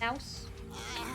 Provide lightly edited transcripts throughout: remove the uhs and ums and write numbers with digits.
mouse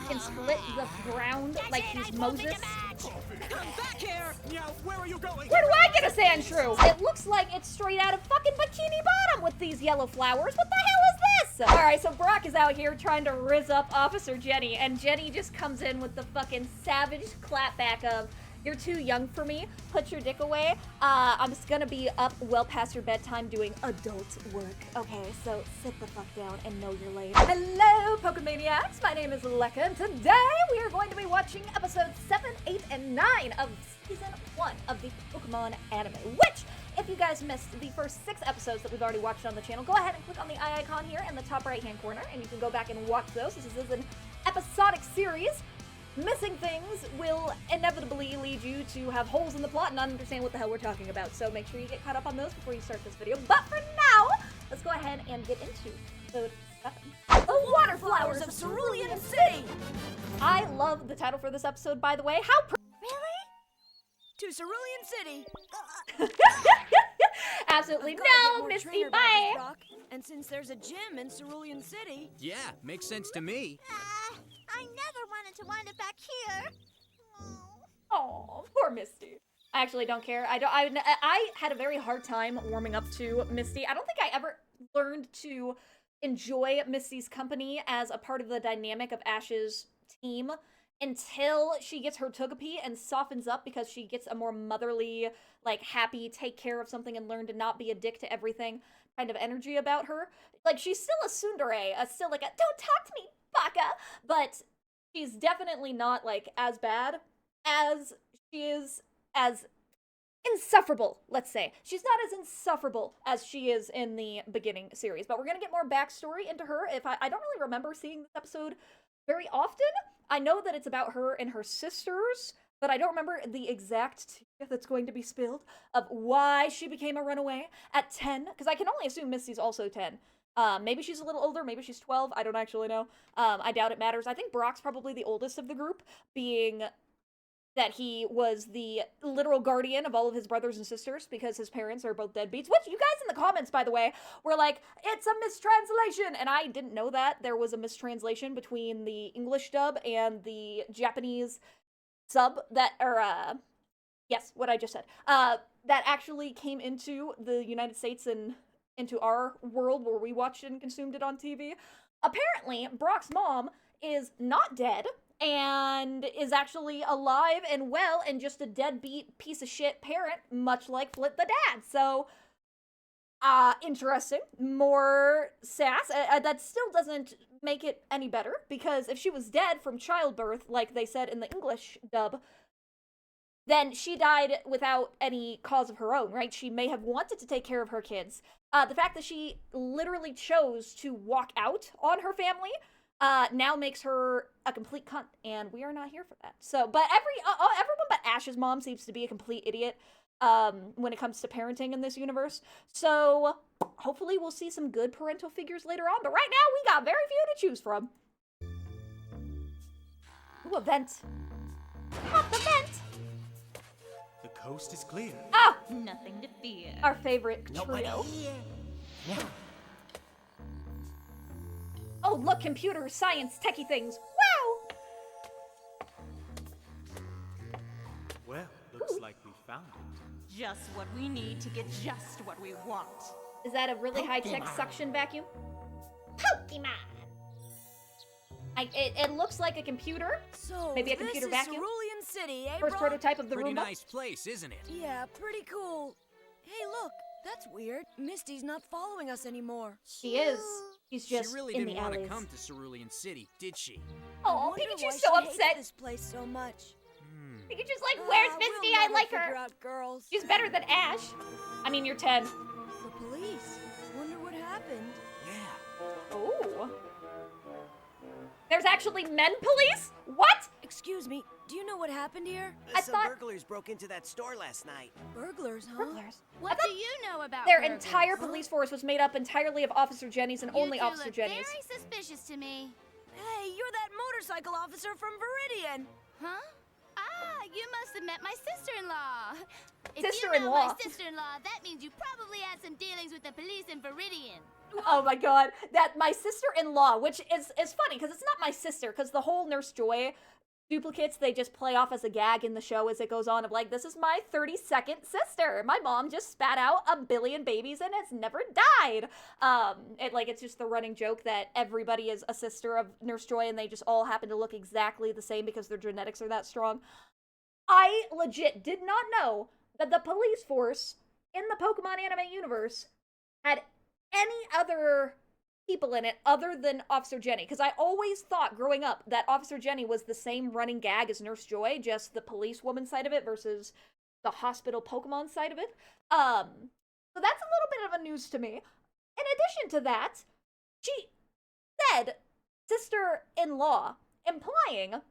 can split the ground like he's Moses. Come back here! Yeah, where are you going? Where do I get a sand shrew? It looks like it's straight out of fucking Bikini Bottom with these yellow flowers. What the hell is this? Alright, so Brock is out here trying to rizz up Officer Jenny, and Jenny just comes in with the fucking savage clapback of, "You're too young for me. Put your dick away. I'm just gonna be up well past your bedtime doing adult work. Okay, so sit the fuck down and know your lane." Hello, Pokemaniacs. My name is Lecka, and today we are going to be watching episodes 7, 8, and 9 of Season 1 of the Pokemon anime, which, if you guys missed the first 6 episodes that we've already watched on the channel, go ahead and click on the eye icon here in the top right-hand corner, and you can go back and watch those. This is an episodic series. Missing things will inevitably lead you to have holes in the plot and not understand what the hell we're talking about. So make sure you get caught up on those before you start this video. But for now, let's go ahead and get into episode 7. The Water Flowers of Cerulean City! I love the title for this episode, by the way. How Really? To Cerulean City! Absolutely I've gotta get no, more Misty, trainer bye! badges, Brock. And since there's a gym in Cerulean City... Yeah, makes sense to me. I never wanted to wind up back here. Oh, poor Misty. I actually don't care. I had a very hard time warming up to Misty. I don't think I ever learned to enjoy Misty's company as a part of the dynamic of Ash's team until she gets her Togepi and softens up because she gets a more motherly, like, happy, take care of something and learn to not be a dick to everything kind of energy about her. Like, she's still a tsundere, still like a, "Don't talk to me, baka," but she's definitely not, like, as bad as she is as insufferable, let's say. She's not as insufferable as she is in the beginning series, but we're gonna get more backstory into her. I don't really remember seeing this episode very often. I know that it's about her and her sisters, but I don't remember the exact tea that's going to be spilled of why she became a runaway at 10, because I can only assume Misty's also 10. Maybe she's a little older, maybe she's 12, I don't actually know. I doubt it matters. I think Brock's probably the oldest of the group, being that he was the literal guardian of all of his brothers and sisters because his parents are both deadbeats, which you guys in the comments, by the way, were like, "It's a mistranslation," and I didn't know that there was a mistranslation between the English dub and the Japanese sub that, or, yes, what I just said, that actually came into the United States and into our world where we watched it and consumed it on TV. Apparently, Brock's mom is not dead and is actually alive and well and just a deadbeat piece of shit parent, much like Flit the dad. So, interesting. More sass. That still doesn't make it any better, because if she was dead from childbirth, like they said in the English dub, then she died without any cause of her own, right? She may have wanted to take care of her kids. The fact that she literally chose to walk out on her family now makes her a complete cunt, and we are not here for that. So, but everyone but Ash's mom seems to be a complete idiot when it comes to parenting in this universe. So, hopefully we'll see some good parental figures later on, but right now we got very few to choose from. Ooh, a vent. Not the vent! The coast is clear. Ah! Nothing to fear. Our favorite Nobody trio. here. Yeah. Oh, look, computer science techie things. Wow! Well, looks like we found it. Just what we need to get just what we want. Is that a really high-tech suction vacuum? Pokemon! It looks like a computer. So, Maybe a computer this is vacuum? Cerulean City, eh, First Brock? prototype of the Pretty Roomba. nice place, isn't it? Yeah, pretty cool. Hey, look, that's weird. Misty's not following us anymore. She is. She's just She really in didn't the want to alleys. come to Cerulean City, did she? Oh, Wonder why Pikachu's so she hates upset. this place so much. Pikachu's like, "Where's We'll Misty? I never like figure her. out girls. She's better than Ash." I mean, you're 10. The police. Wonder what happened. Yeah. Oh. There's actually men police? What? Excuse me, do you know what happened here? I Some thought- burglars broke into that store last night. Burglars, huh? Burglars. I What thought do you know about their burglars? entire police force was made up entirely of Officer Jenny's and You only two Officer look Jenny's. very suspicious to me. Hey, you're that motorcycle officer from Viridian. Huh? Ah, you must have met my sister-in-law. If you know Sister-in-law. my sister-in-law, that means you probably had some dealings with the police in Viridian. Oh my god, that my sister-in-law, which is funny because it's not my sister, because the whole Nurse Joy duplicates, they just play off as a gag in the show as it goes on of like, this is my 32nd sister. My mom just spat out a billion babies and has never died. It's just the running joke that everybody is a sister of Nurse Joy and they just all happen to look exactly the same because their genetics are that strong. I legit did not know that the police force in the Pokemon anime universe had any other people in it other than Officer Jenny, because I always thought growing up that Officer Jenny was the same running gag as Nurse Joy, just the police woman side of it versus the hospital Pokemon side of it. So that's a little bit of a news to me. In addition to that, she said sister-in-law, implying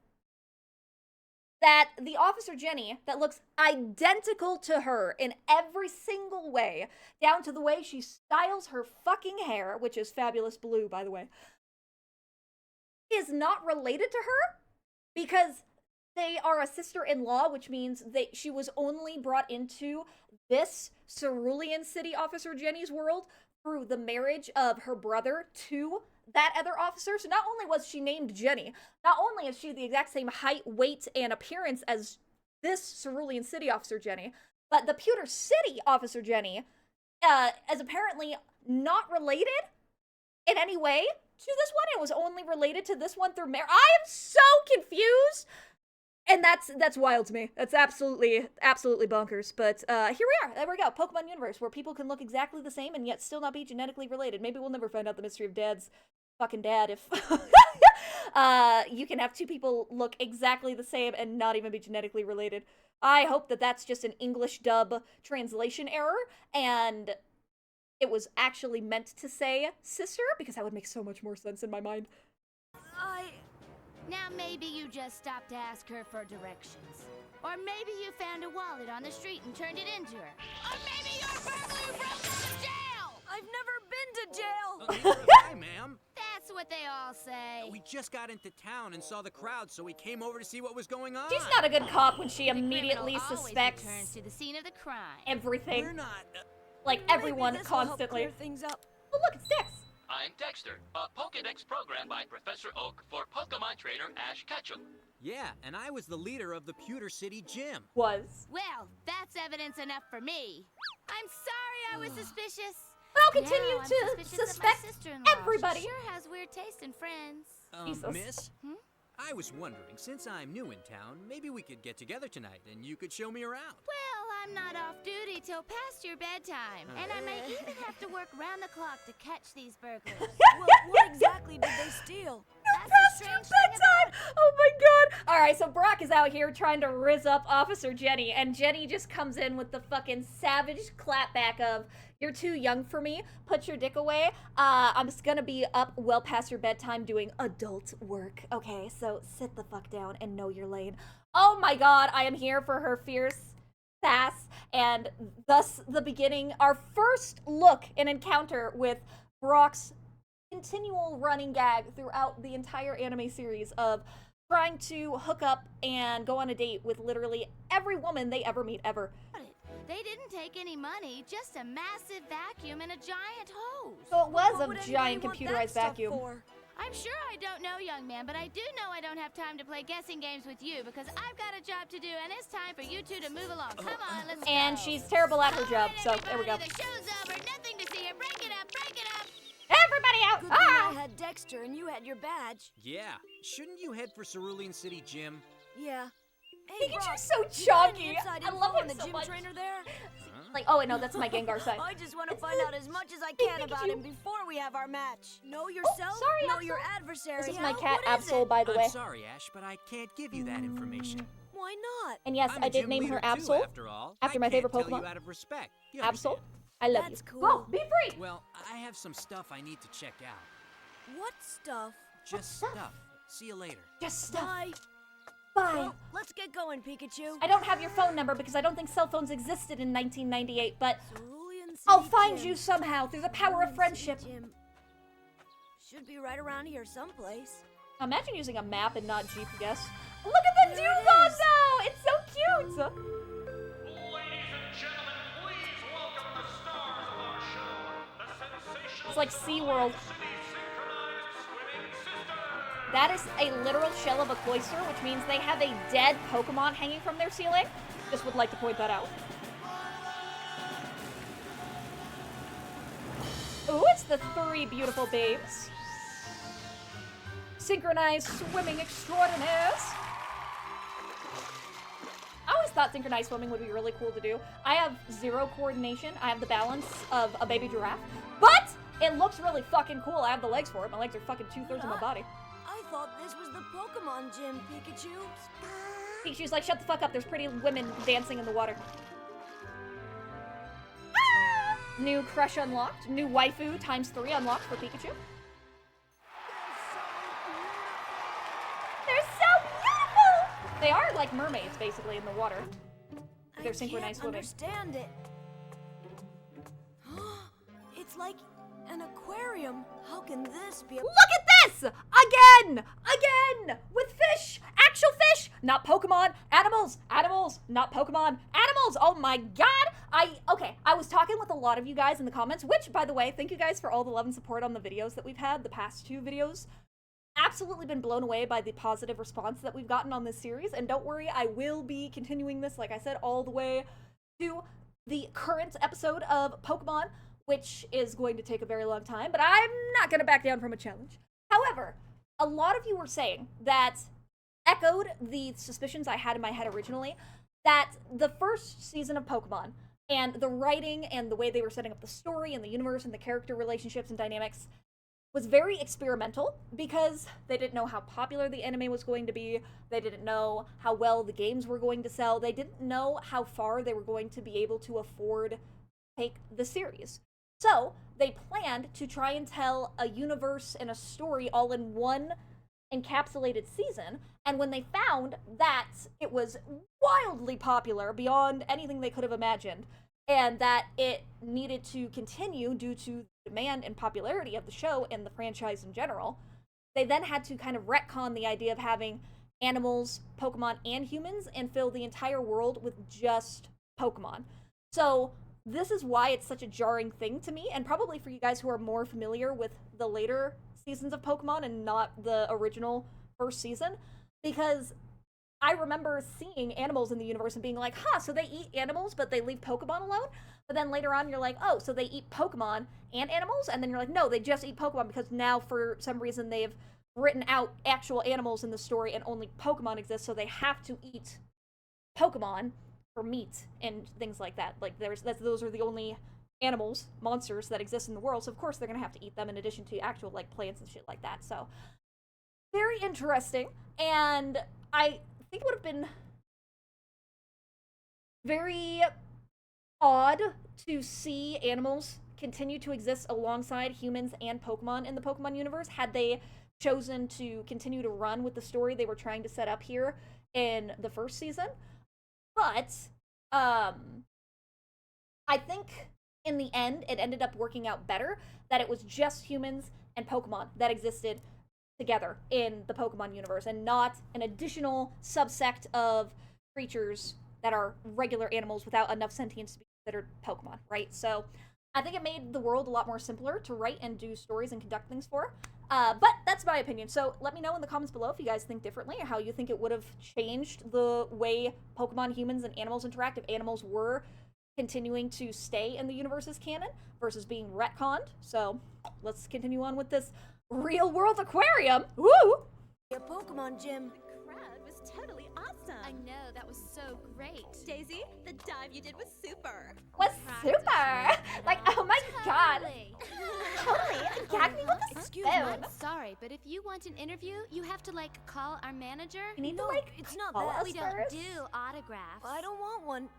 that the Officer Jenny that looks identical to her in every single way, down to the way she styles her fucking hair, which is fabulous blue, by the way, is not related to her because they are a sister-in-law, which means she was only brought into this Cerulean City Officer Jenny's world through the marriage of her brother to that other officer. So not only was she named Jenny, not only is she the exact same height, weight, and appearance as this Cerulean City Officer Jenny, but the Pewter City Officer Jenny is apparently not related in any way to this one. It was only related to this one through marriage. I am so confused! And that's wild to me. That's absolutely bonkers. But here we are. There we go. Pokemon universe, where people can look exactly the same and yet still not be genetically related. Maybe we'll never find out the mystery of Dad's fucking dad if you can have two people look exactly the same and not even be genetically related. I hope that that's just an English dub translation error and it was actually meant to say sister, because that would make so much more sense in my mind. Now maybe you just stopped to ask her for directions. Or maybe you found a wallet on the street and turned it into her. Or maybe you're a burglar who broke out of jail! I've never been to jail! Neither have I, ma'am. That's what they all say. We just got into town and saw the crowd, so we came over to see what was going on. She's not a good cop when she The immediately criminal always suspects returns to the scene of the crime. everything. We're not... Like, Maybe everyone this will help constantly. clear things up. Oh, look, it's Dex. I'm Dexter, a Pokédex program by Professor Oak for Pokemon trainer Ash Ketchum. Yeah, and I was the leader of the Pewter City Gym. Was. Well, that's evidence enough for me. I'm sorry I was suspicious. But I'll continue Now I'm to suspicious of suspect my sister-in-law. everybody. She sure has weird taste in friends. Jesus. Miss? Hmm? I was wondering, since I'm new in town, maybe we could get together tonight and you could show me around. Well, I'm not off duty till past your bedtime, and I may even have to work round the clock to catch these burglars. Well, what exactly did they steal? That's the Past your strange thing about bedtime! Oh my god! Alright, so Brock is out here trying to rizz up Officer Jenny, and Jenny just comes in with the fucking savage clapback of, you're too young for me, put your dick away, I'm just gonna be up well past your bedtime doing adult work, okay? So sit the fuck down and know your lane. Oh my god, I am here for her fierce sass, and thus the beginning, our first look and encounter with Brock's continual running gag throughout the entire anime series of trying to hook up and go on a date with literally every woman they ever meet ever. it. They didn't take any money, just a massive vacuum and a giant hose. So it was What would a anybody giant want that computerized stuff vacuum. for? I'm sure I don't know, young man, but I do know I don't have time to play guessing games with you because I've got a job to do and it's time for you two to move along. Come on, let's go. And she's terrible at her job, All so right, there we go. everybody, the show's over. Nothing to see here. Break it up, break it up. Everybody out! Good thing I Ah! had Dexter and you had your badge. Yeah, shouldn't you head for Cerulean City Gym? Yeah. Hey, Brock, Pikachu's so you got any chunky. inside I info love on him the so gym much. trainer there? Like, oh wait, no, that's my Gengar side. I just want to find out as much as I can about him before we have our match. Know yourself, sorry, know Absol. your adversary. This is my How? cat What is Absol, it? by the way. I'm sorry, Ash, but I can't give you that information. Why not? And yes, I'm I a did gym name her leader too, Absol. after all. after I my favorite can't tell Pokemon. you out of respect. You Absol, understand? I love That's you. cool. Go, be free! Well, I have some stuff I need to check out. What stuff? Just stuff? stuff. See you later. Just stop. Bye. Bye. Well, let's get going, Pikachu. I don't have your phone number because I don't think cell phones existed in 1998, but Cerulean City I'll find Gym. you somehow through the power of Cerulean friendship. City Gym. Should be right around here someplace. Imagine using a map and not GPS. Look at the There it Dugong is. though! It's so cute! Ladies and gentlemen, please welcome the stars of our show, the sensational It's like SeaWorld. That is a literal shell of a cloister, which means they have a dead Pokemon hanging from their ceiling. Just would like to point that out. Ooh, it's the 3 beautiful babes. Synchronized swimming extraordinaires. I always thought synchronized swimming would be really cool to do. I have 0 coordination. I have the balance of a baby giraffe. But it looks really fucking cool. I have the legs for it. My legs are fucking 2/3 of my body. I thought this was the Pokemon gym, Pikachu. Pikachu's like, shut the fuck up. There's pretty women dancing in the water. New crush unlocked. New waifu ×3 unlocked for Pikachu. They're so beautiful! They are like mermaids, basically, in the water. They're synchronized swimming. I can't understand it. It's like an aquarium. How can this be a— Look at this! Again! Again! With fish! Actual fish! Not Pokemon! Animals! Animals! Not Pokemon! Animals! Oh my god! I was talking with a lot of you guys in the comments, which, by the way, thank you guys for all the love and support on the videos that we've had, the past 2 videos. Absolutely been blown away by the positive response that we've gotten on this series, and don't worry, I will be continuing this, like I said, all the way to the current episode of Pokemon, which is going to take a very long time, but I'm not going to back down from a challenge. However, a lot of you were saying that echoed the suspicions I had in my head originally, that the first season of Pokemon and the writing and the way they were setting up the story and the universe and the character relationships and dynamics was very experimental because they didn't know how popular the anime was going to be. They didn't know how well the games were going to sell. They didn't know how far they were going to be able to afford to take the series. So they planned to try and tell a universe and a story all in one encapsulated season. And when they found that it was wildly popular beyond anything they could have imagined, and that it needed to continue due to the demand and popularity of the show and the franchise in general, they then had to kind of retcon the idea of having animals, Pokemon, and humans and fill the entire world with just Pokemon. So this is why it's such a jarring thing to me, and probably for you guys who are more familiar with the later seasons of Pokemon and not the original first season, because I remember seeing animals in the universe and being like, huh, so they eat animals, but they leave Pokemon alone? But then later on, you're like, oh, so they eat Pokemon and animals? And then you're like, no, they just eat Pokemon because now for some reason they've written out actual animals in the story and only Pokemon exist, so they have to eat Pokemon for meat and things like that. Like, those are the only animals, monsters that exist in the world, so of course they're gonna have to eat them in addition to actual, like, plants and shit like that. So, very interesting, and I think it would have been very odd to see animals continue to exist alongside humans and Pokemon in the Pokemon universe had they chosen to continue to run with the story they were trying to set up here in the first season. But I think in the end it ended up working out better that it was just humans and Pokemon that existed together in the Pokemon universe and not an additional subsect of creatures that are regular animals without enough sentience to be considered Pokemon, right? So I think it made the world a lot more simpler to write and do stories and conduct things for. But that's my opinion. So let me know in the comments below if you guys think differently or how you think it would have changed the way Pokemon, humans, and animals interact if animals were continuing to stay in the universe's canon versus being retconned. So let's continue on with this real world aquarium. Woo! a Pokemon gym? The crowd was totally awesome. I know, that was so great. Daisy, the dive you did was super. Was super! Like, oh my god. Totally. Totally. Gag me with a Excuse spoon. me. I'm sorry, but if you want an interview, you have to, like, call our manager. You need No, to, like, it's not call that. us We don't first? do autographs. I don't want one.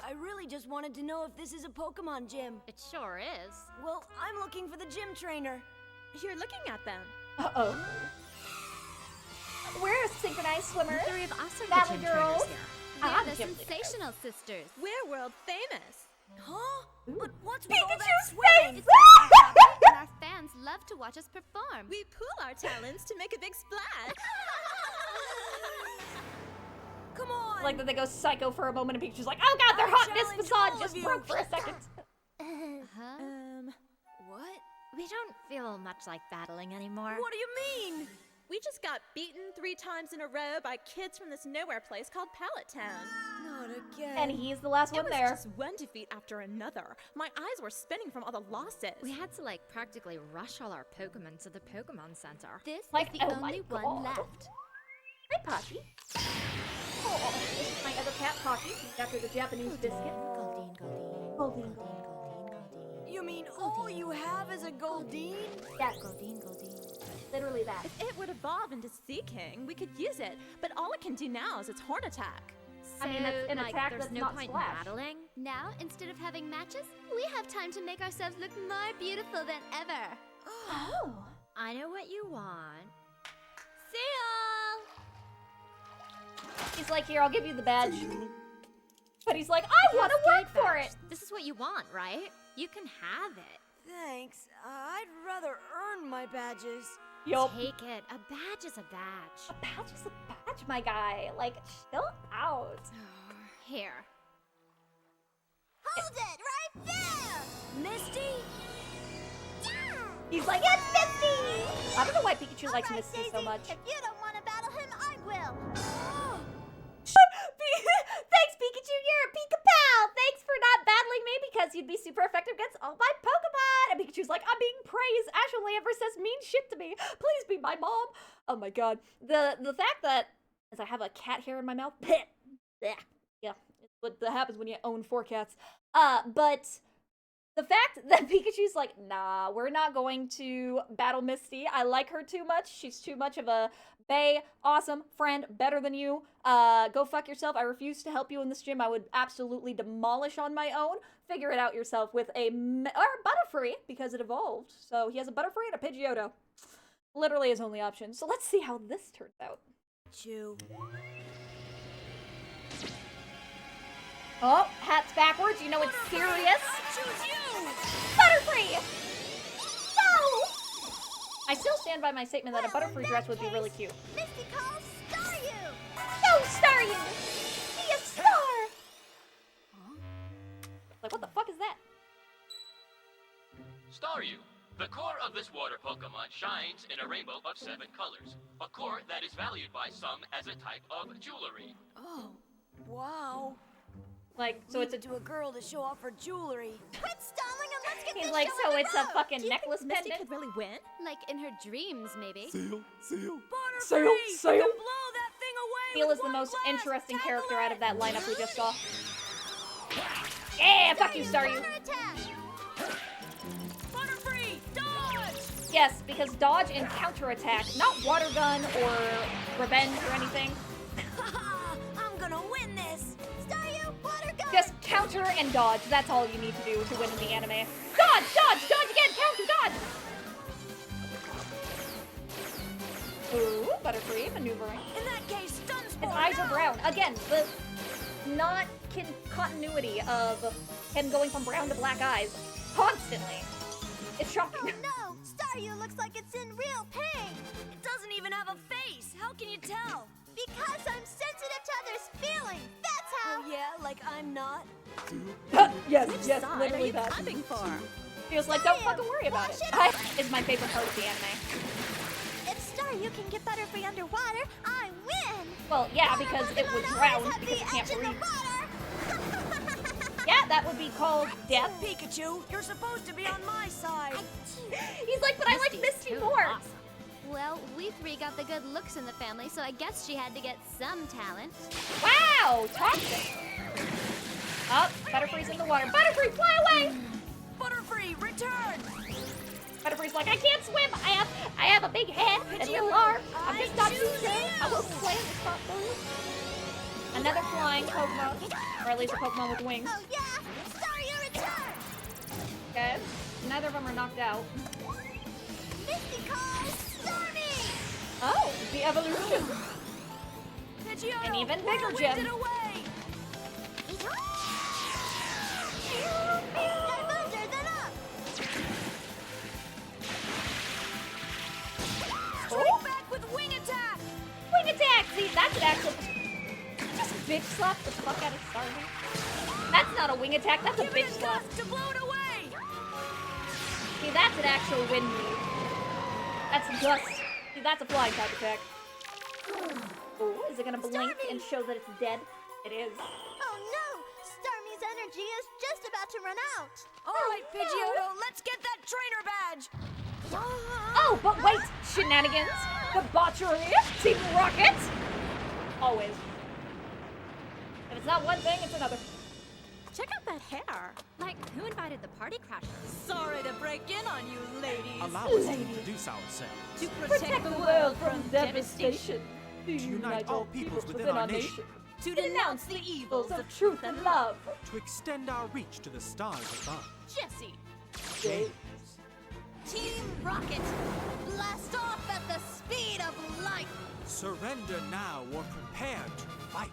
I really just wanted to know if this is a Pokemon gym. It sure is. Well, I'm looking for the gym trainer. You're looking at them. Uh-oh. We're synchronized swimmers. 3 of us are Valley the gym girls. trainers here. They're Ah, the gym leaders. Sensational Sisters. We're world famous. Huh? But what's with all that Pikachu's swimming? face! It's our hobby, and our fans love to watch us perform. We pool our talents to make a big splash. Come on! Like that they go psycho for a moment and Pikachu's like, oh god, their I hotness challenge facade all just of you. broke for a second. Huh? What? We don't feel much like battling anymore. What do you mean? We just got beaten 3 times in a row by kids from this nowhere place called Pallet Town. Not again. And he's the last It one was there. just one defeat after another. My eyes were spinning from all the losses. We had to like practically rush all our Pokemon to the Pokemon Center. This Like, is the oh my only one God. left. Hi, Pocky. Oh, this is my other cat, Pocky. He's after the Japanese biscuit. Goldeen. Goldeen. You mean all you have is a Goldeen? Yes, Goldeen. literally that. If it would evolve into Sea King, we could use it. But all it can do now is its horn attack. I mean, it's an like, attack there's that's no not point Splash. in battling. Now, instead of having matches, we have time to make ourselves look more beautiful than ever. Oh. I know what you want. See y'all! He's like, here, I'll give you the badge. But he's like, I want to work Escape for badge. it. This is what you want, right? You can have it. Thanks. I'd rather earn my badges. Yup. Take it. A badge is a badge. A badge is a badge, my guy. Like, chill out. Here. Hold it right there! Misty? He's like, it's Misty! I don't know why Pikachu likes Alright, Misty so Daisy, much. If you don't want to battle him, I will. Thanks, Pikachu. You're a Pika pal. Thanks for not battling me because you'd be super effective against all my Pokemon. And Pikachu's like, I'm being praised. Ash only ever says mean shit to me. Please be my mom. Oh my god. The fact that as I have a cat hair in my mouth. Yeah, it's what that happens when you own 4 cats. But the fact that Pikachu's like, nah, we're not going to battle Misty. I like her too much. She's too much of a bae, awesome friend, better than you. Go fuck yourself. I refuse to help you in this gym. I would absolutely demolish on my own. Figure it out yourself with a Butterfree because it evolved. So he has a Butterfree and a Pidgeotto. Literally his only option. So let's see how this turns out. Chew. Oh, hat's backwards. You know it's serious. I choose you! Butterfree! No! I still stand by my statement that a Butterfree dress would be really cute. Misty calls Staryu! No, Staryu! Be a star! Like, what the fuck is that? Staryu. The core of this water Pokemon shines in a rainbow of 7 colors. A core that is valued by some as a type of jewelry. Oh, wow. Like, so it's a... to a girl to show off her jewelry. Quit stalling and let's get He's this like, show so on it's the a road. fucking Do you necklace think Misty pendant? could really win? Like in her dreams, maybe. Butterfree! Sail. You can blow that thing away Seal with is the one most blast. interesting Tackle character out of it. that lineup we just saw. Yeah, fuck you, Staryu. Counterattack! Butterfree, dodge! Yes, because dodge and counterattack, not water gun or revenge or anything. I'm gonna win this. Staryu, water gun! Just counter and dodge. That's all you need to do to win in the anime. Dodge, dodge, dodge again, counter, dodge! Ooh, Butterfree maneuvering. In that case, stun His spore eyes are now. brown. Again, the not continuity of him going from brown to black eyes constantly. It's shocking. Oh no! Staryu looks like it's in real pain! It doesn't even have a face. How can you tell? Because I'm sensitive to others' feelings! That's how! Oh yeah, like I'm not. yes, Which yes, side literally are you that. clapping for? He was like, don't fucking worry about it. Is my favorite part of the anime. If Staryu can get Butterfree underwater, I win! Well, yeah, because it was drowned because it can't breathe. Yeah, that would be called death. Pikachu, you're supposed to be on my side. He's like, but I like Misty more. Awesome. Well, we 3 got the good looks in the family, so I guess she had to get some talent. Wow, toxic. Oh, Butterfree's in the water. Butterfree, fly away! Butterfree, return! Butterfree's like, I can't swim. I have a big head and little arms. I'm just not used to it. I will play in the spot for you. Another flying Pokemon, or at least a Pokemon with wings. Oh yeah! Staryu return! Okay, neither of them are knocked out. Misty calls Starmie! Oh, the evolution. Pidgeotto, An even bigger whirlwind gem. it away! Faster than up! Straight back with wing attack! Wing attack! See, that's an actual... Just bitch slap the fuck out of Starmie. That's not a wing attack, that's a Give bitch it a slap. gust to blow it away! See, that's an actual wind move. That's gust. See, that's a flying type attack. Ooh, is it gonna blink and show that it's dead? It is. Oh no! Starmie's energy is just about to run out. All right, Pidgeotto, let's get that trainer badge. Oh, but wait! Shenanigans! Debauchery! Team Rocket! Always. If it's not one thing, it's another. Check out that hair. Like, who invited the party crashers? Sorry to break in on you, ladies. Allow us to introduce ourselves. To protect the world from devastation. To unite all peoples within our nation. To denounce the evils of truth and love. To extend our reach to the stars above. Jesse. James. Team Rocket, blast off at the speed of light. Surrender now or prepare to fight.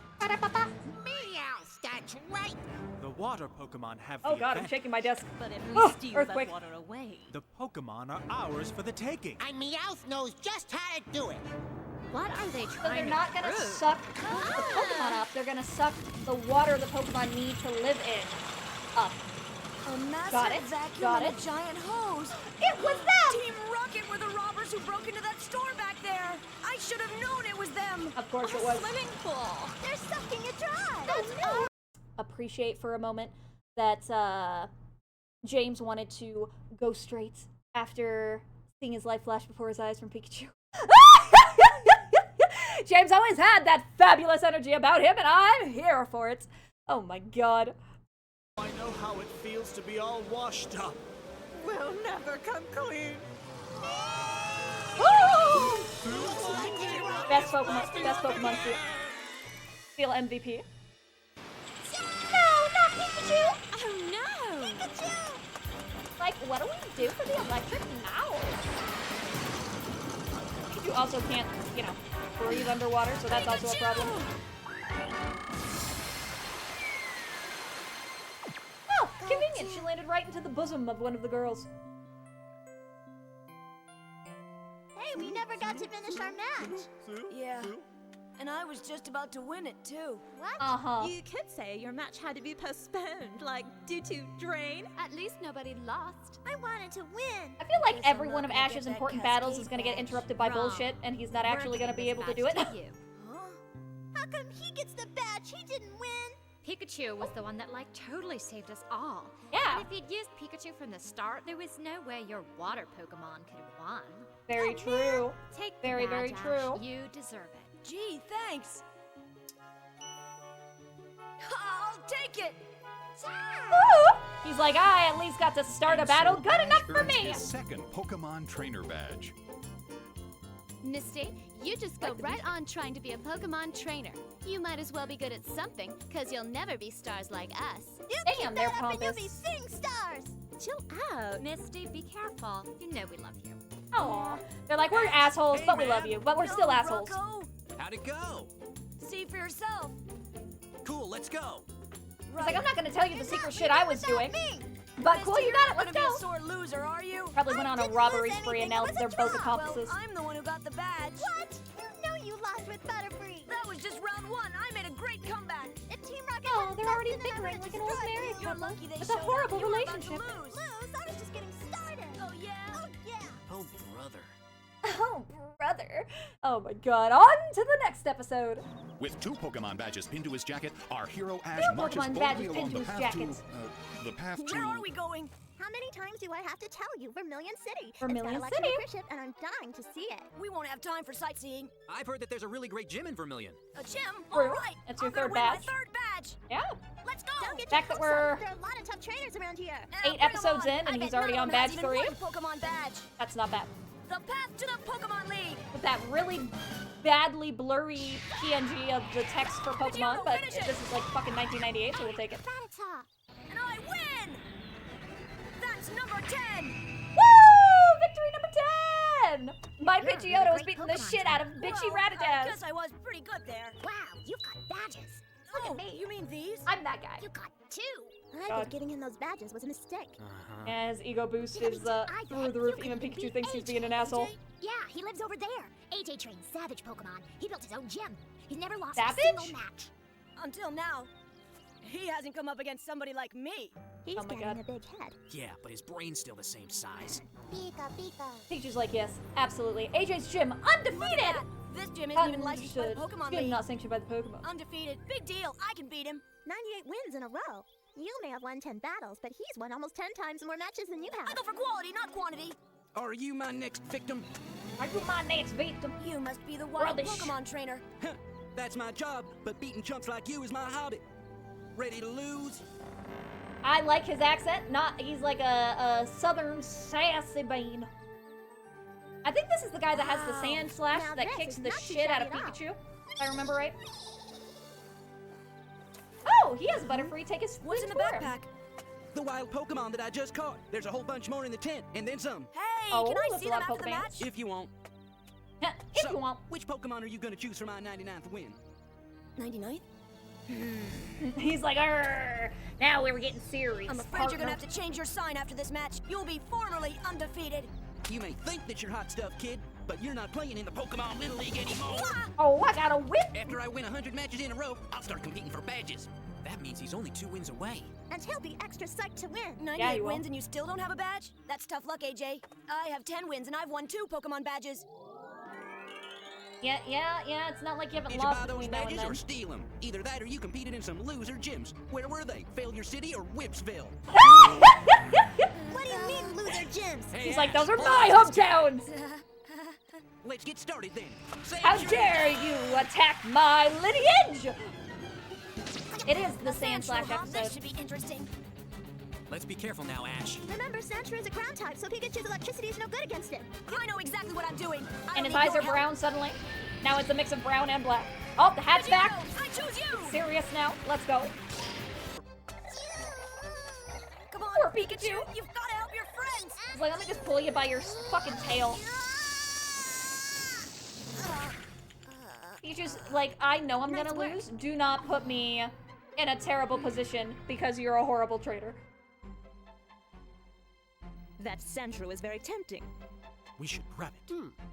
Meows, that's right. The water Pokemon have Oh the god, I'm event. shaking my desk. But if we Oh, steal earthquake. that water away. The Pokemon are ours for the taking. And Meowth knows just how to do it. What are they So trying they're to not gonna prove? suck the Pokemon up, they're gonna suck the water the Pokemon need to live in up. A massive Got it, vacuum got and it. a giant hose. It was them! Team Rocket were the robbers who broke into that store back there. I should have known it was them. Of course A it was. swimming pool. They're sucking it dry. Oh, appreciate for a moment that James wanted to go straight after seeing his life flash before his eyes from Pikachu. James always had that fabulous energy about him, and I'm here for it. Oh my god. I know how it feels to be all washed up. We'll never come clean. Woo! Best Pokemon Feel MVP. No, not Pikachu! Oh no! Like, what do we do for the electric now? You also can't, you know, breathe underwater, so that's also a problem. Oh, convenient. She landed right into the bosom of one of the girls. Hey, we never got to finish our match. Yeah. And I was just about to win it, too. What? Uh-huh. You could say your match had to be postponed, like due to drain. At least nobody lost. I wanted to win. I feel like Guess I'm every not one of gonna get Ash's that important Cascade battles is gonna get badge. interrupted by Wrong. bullshit, and he's not actually gonna be able to do it. You. Huh? How come he gets the badge? He didn't win. Pikachu was the one that, like, totally saved us all. Yeah. And if you'd used Pikachu from the start, there was no way your water Pokemon could have won. Very true. Take Very, the very badge, true. Ash. You deserve it. Gee, thanks. I'll take it. Woo! He's like, I at least got to start a battle. Good enough for earns me. his second Pokemon Trainer badge. Misty, you just go right on trying to be a Pokemon trainer. You might as well be good at something, because you'll never be stars like us. You Damn, keep they're that up and you'll be pompous. sing stars. Chill out. Misty, be careful. You know we love you. Aw. They're like, we're assholes, but we love you. But we're still No, assholes. Rocco. How'd it go? See for yourself. Cool, let's go. He's like, I'm not gonna tell you the secret shit I was doing. Me. But cool, you got it, let's You're go. gonna be a sore loser, are you? Probably went on a didn't robbery lose spree and anything, now it was a they're both draw. accomplices. Well, I'm the one who got the badge. What? You know you lost with Butterfree. That was just round one. I made a great comeback. If Team Rocket Oh, hadn't they're busted already in, I bickering would've like an old destroyed married you. You're couple. lucky they It's a showed up. horrible You were about to relationship. lose. Lose? I was just getting started. Oh yeah. Oh, yeah. Oh, brother. Oh, brother. Oh my god. On to the next episode. With 2 Pokemon badges pinned to his jacket, our hero Ash Two marches Pokemon boldly badges along pinned to the his path jacket. to... the path to... Where are we going? How many times do I have to tell you? Vermilion City. Vermilion it's got City? electric ship, and I'm dying to see it. We won't have time for sightseeing. I've heard that there's a really great gym in Vermilion. A gym? True. All right. That's your I'm gonna third win badge. My third badge. Yeah. Let's go. Don't get Fact your that hopes we're up. There are a lot of tough trainers around here. 8 episodes in, and he's already on badge 3. Pokemon badge. That's not bad. The path to the Pokemon League. With that really badly blurry PNG of the text for Pokemon, but this is like fucking 1998, so we'll take it. Rattata. And I win. That's number 10. Woo! Victory number 10! My You're a Pidgeotto really is great beating the Pokemon shit out of trainer. Bitchy Well, I Rattata. guess I was pretty good there. Wow, you've got badges. Oh, you mean these? I'm that guy. You got 2. I God. think getting in those badges was a mistake. Uh-huh. Yeah, his ego boost is through the roof. Even Pikachu thinks he's being an asshole. Yeah, he lives over there. AJ trains savage Pokemon. He built his own gym. He's never lost Savage? a single match. Until now. He hasn't come up against somebody like me. He's Oh my getting God. a big head. Yeah, but his brain's still the same size. Pika, Pika. Pikachu's like, yes, absolutely. AJ's gym, undefeated! This gym isn't even licensed by the Understood. Pokémon Gym League. not sanctioned by the Pokemon. Undefeated. Big deal. I can beat him. 98 wins in a row. You may have won 10 battles, but he's won almost 10 times more matches than you I have. go for quality, not quantity. Are you my next victim? Are you my next victim? You must be the wild Rubbish. Pokémon trainer. That's my job, but beating chumps like you is my hobby. Ready to lose? I like his accent. He's like a southern sassy bean. I think this is the guy that has the sand slash Now that this kicks is the not too shit out of shabby at all. Pikachu. If I remember right. Oh, he has Butterfree. Take his What's in the for him. backpack? The wild Pokemon that I just caught. There's a whole bunch more in the tent, and then some. Hey, Oh, can I that's see a them lot of after the Pokemon. match? If you want. If So, you want. which Pokemon are you gonna choose for my 99th win? 99th? He's like, "Arr, now we're getting serious. I'm afraid you're gonna have to change your sign after this match. You'll be formally undefeated. You may think that you're hot stuff, kid, but you're not playing in the Pokemon Little League anymore. Oh, I got a whip. After I win 100 matches in a row, I'll start competing for badges. That means he's only 2 wins away. And he'll be extra psyched to win. 98 you will. wins and you still don't have a badge? That's tough luck, AJ. I have 10 wins and I've won 2 Pokemon badges. Yeah. It's not like you haven't Did you buy lost those between now and badges then. or steal them? Either that or you competed in some loser gyms. Where were they? Failure City or Whipsville? What do you mean, loser gyms? Hey, He's like, Ash, those are hold my on. hometowns. Let's get started then. How dare you attack my lineage? It is the Sand Slash This episode. should be interesting. Let's be careful now, Ash. Remember, Sandshrew is a ground type, so Pikachu's electricity is no good against it. I know exactly what I'm doing. I And don't his need eyes your are help. brown suddenly. Now it's a mix of brown and black. Oh, the hat's back. Vegito, I choose you. Serious now. Let's go. Come on, Poor Pikachu. You've got to help your friends. He's like, let me just pull you by your fucking tail. Pikachu's like, I know I'm Nice gonna work. lose. Do not put me in a terrible position because you're a horrible traitor. That Sandshrew is very tempting. We should grab it.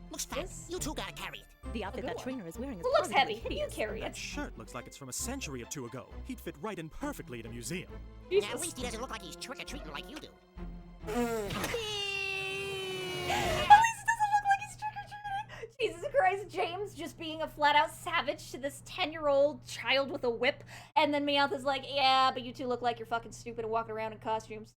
Looks fat. Yes. You two gotta carry it. The outfit good that one. trainer is wearing is It looks positively heavy. You hideous. carry That it. shirt looks like it's from a century or 2 ago. He'd fit right in perfectly at a museum. Now, at least he doesn't look like he's trick-or-treating like you do. At least it doesn't look like he's trick-or-treating. Jesus Christ, James just being a flat-out savage to this 10-year-old child with a whip. And then Meowth is like, yeah, but you two look like you're fucking stupid and walking around in costumes.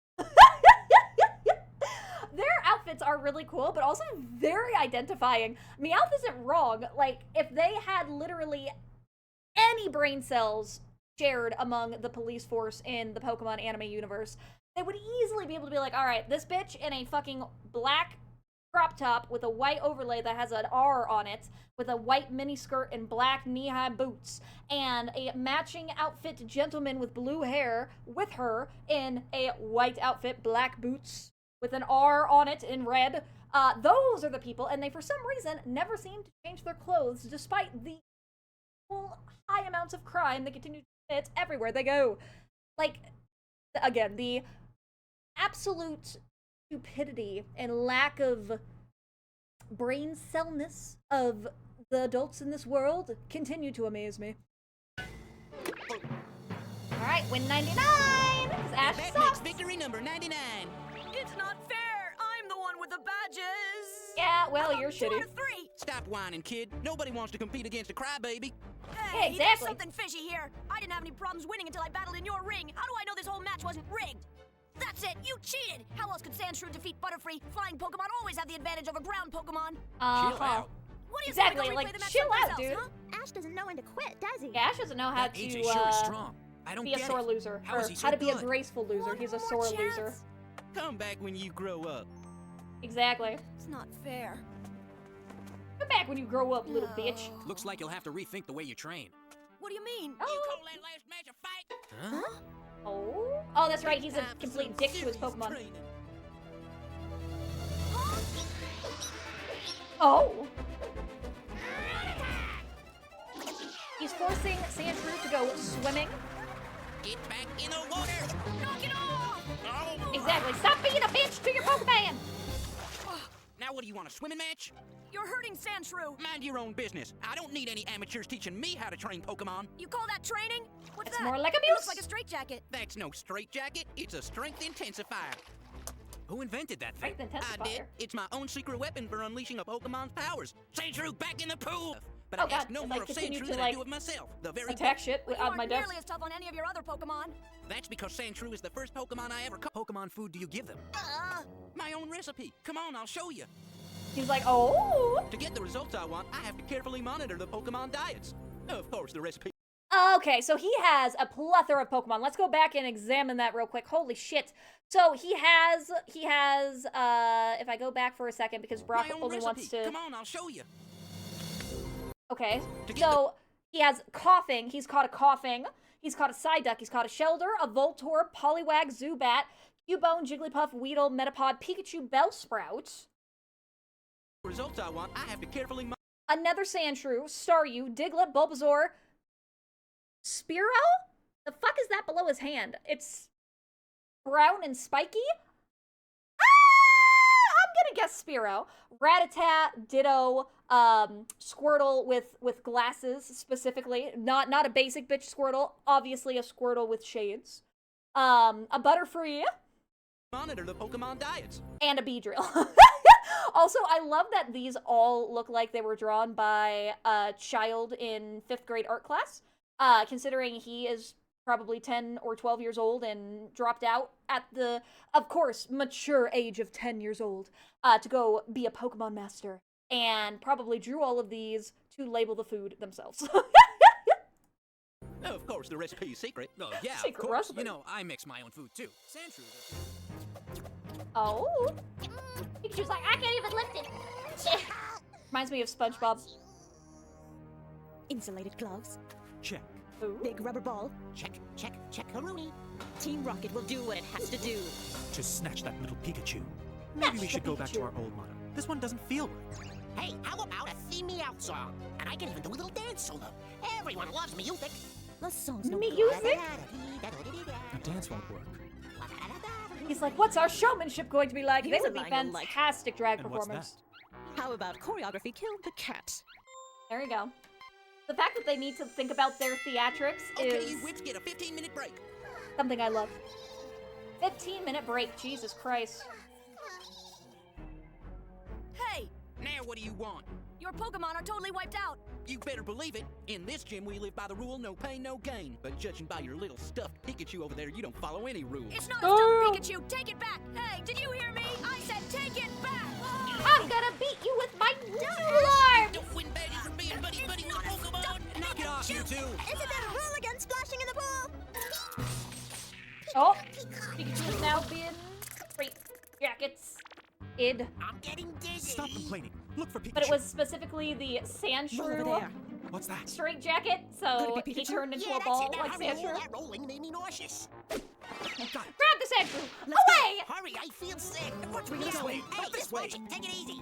Their outfits are really cool, but also very identifying. Meowth isn't wrong. Like, if they had literally any brain cells shared among the police force in the Pokemon anime universe, they would easily be able to be like, all right, this bitch in a fucking black crop top with a white overlay that has an R on it, with a white mini skirt and black knee-high boots, and a matching outfit gentleman with blue hair with her in a white outfit, black boots, with an R on it in red. Those are the people, and they, for some reason, never seem to change their clothes, despite the high amounts of crime they continue to commit everywhere they go. Like, again, the absolute stupidity and lack of brain cellness of the adults in this world continue to amaze me. Alright, win 99! 'Cause Ash That sucks! makes victory number 99. It's not fair. I'm the one with the badges. Yeah, well, I'm you're 2 shitty. out of 3. Stop whining, kid. Nobody wants to compete against a crybaby. Hey, exactly. there's something fishy here. I didn't have any problems winning until I battled in your ring. How do I know this whole match wasn't rigged? That's it, you cheated! How else could Sandshrew defeat Butterfree? Flying Pokemon always have the advantage over ground Pokemon. Chill out. What do you Exactly, say we go like, replay the match chill someplace out, else, dude. huh? Ash doesn't know when to quit, does he? Yeah, Ash doesn't know how That to AJ sure is strong. I don't be a get sore it. loser. How Or is he so how to be a good? graceful loser. One He's a more sore chance. loser. Come back when you grow up. Exactly. It's not fair. Come back when you grow up, little bitch. Looks like you'll have to rethink the way you train. What do you mean? You call that last match a fight? Huh? Oh, that's right. He's a complete dick to his Pokemon. Training. Oh. He's forcing Sandshrew to go swimming. Get back in the water. Knock it off! Oh. Exactly. Stop being a bitch to your Pokemon. Now what do you want, a swimming match? You're hurting Sandshrew. Mind your own business. I don't need any amateurs teaching me how to train Pokemon. You call that training? What's It's that? more like It abuse. looks like a straitjacket. That's no straitjacket. It's a strength intensifier. Who invented that thing? Strength I intensifier. did. It's my own secret weapon for unleashing a Pokemon's powers. Sandshrew, back in the pool! But Oh, I ask God, no if more I of continue Sandshrew to, than I like, do of myself. The very Attack shit But you on aren't my desk. nearly as tough on any of your other Pokemon. That's because Sandshrew is the first Pokemon I ever caught. Pokemon food do you give them? My own recipe. Come on, I'll show you. He's like, oh. To get the results I want, I have to carefully monitor the Pokemon diets. Of course, the recipe. Okay, so he has a plethora of Pokemon. Let's go back and examine that real quick. Holy shit. So he has, if I go back for a second, because Brock My own only recipe. wants to... Come on, I'll show you. Okay, so he has Coughing. He's caught a Coughing. He's caught a Psyduck. He's caught a Shelder, a Voltorb, Poliwag, Zubat, Cubone, Jigglypuff, Weedle, Metapod, Pikachu, Bellsprout. Results I want, I have to carefully monitor. Another Sandshrew, Staryu, Diglett, Bulbasaur, Spearow? The fuck is that below his hand? It's brown and spiky? I'm gonna guess Spearow. Rattata, Ditto, Squirtle with glasses specifically. Not a basic bitch Squirtle, obviously a Squirtle with shades. A Butterfree. Monitor the Pokemon diets. And a Beedrill. Also, I love that these all look like they were drawn by a child in 5th grade art class, considering he is probably 10 or 12 years old and dropped out at the, of course, mature age of 10 years old to go be a Pokemon Master, and probably drew all of these to label the food themselves. Of course, the recipe is secret. Oh, yeah, Secret of course. recipe. You know, I mix my own food, too. Sandshrew does. Oh. Pikachu's like, I can't even lift it. Reminds me of SpongeBob. Insulated gloves. Check. Ooh. Big rubber ball. Check, check, check, Rooney. Team Rocket will do what it has to do. To snatch that little Pikachu. Maybe we should go back to our old motto. This one doesn't feel right. Hey, how about a See Me Out song? And I can even do a little dance solo. Everyone loves music. The song's no Music? A dance won't work. He's like, what's our showmanship going to be like? They Here's would a be line you'll like. fantastic drag And what's performers. How about choreography killed the cat? There you go. The fact that they need to think about their theatrics Okay, is you whips get a 15-minute break. something I love. 15-minute break, Jesus Christ. Hey, Now what do you want? your Pokemon are totally wiped out. You better believe it. In this gym, we live by the rule, no pain, no gain. But judging by your little stuffed Pikachu over there, you don't follow any rules. It's not a stuffed Pikachu. Take it back. Hey, did you hear me? I said take it back. I'm gonna beat you with my noodle arm! Don't win baddies for being buddy-buddy with Pokemon. Knock it off, you two! Isn't that a rule against splashing in the pool? Oh, Pikachu is now being straight jackets. Id. I'm getting dizzy. Stop complaining. Look for Pikachu. But it was specifically the Over Sandshrew there. What's that? straight jacket, so Could it be he Pikachu? turned into Yeah, a that's ball it. Now like hurry, Sandshrew. that rolling made me nauseous. Got it. Grab the Sandshrew! Away! Hurry, I feel sick. What's We're gonna this go. way? Not this way. Take it easy.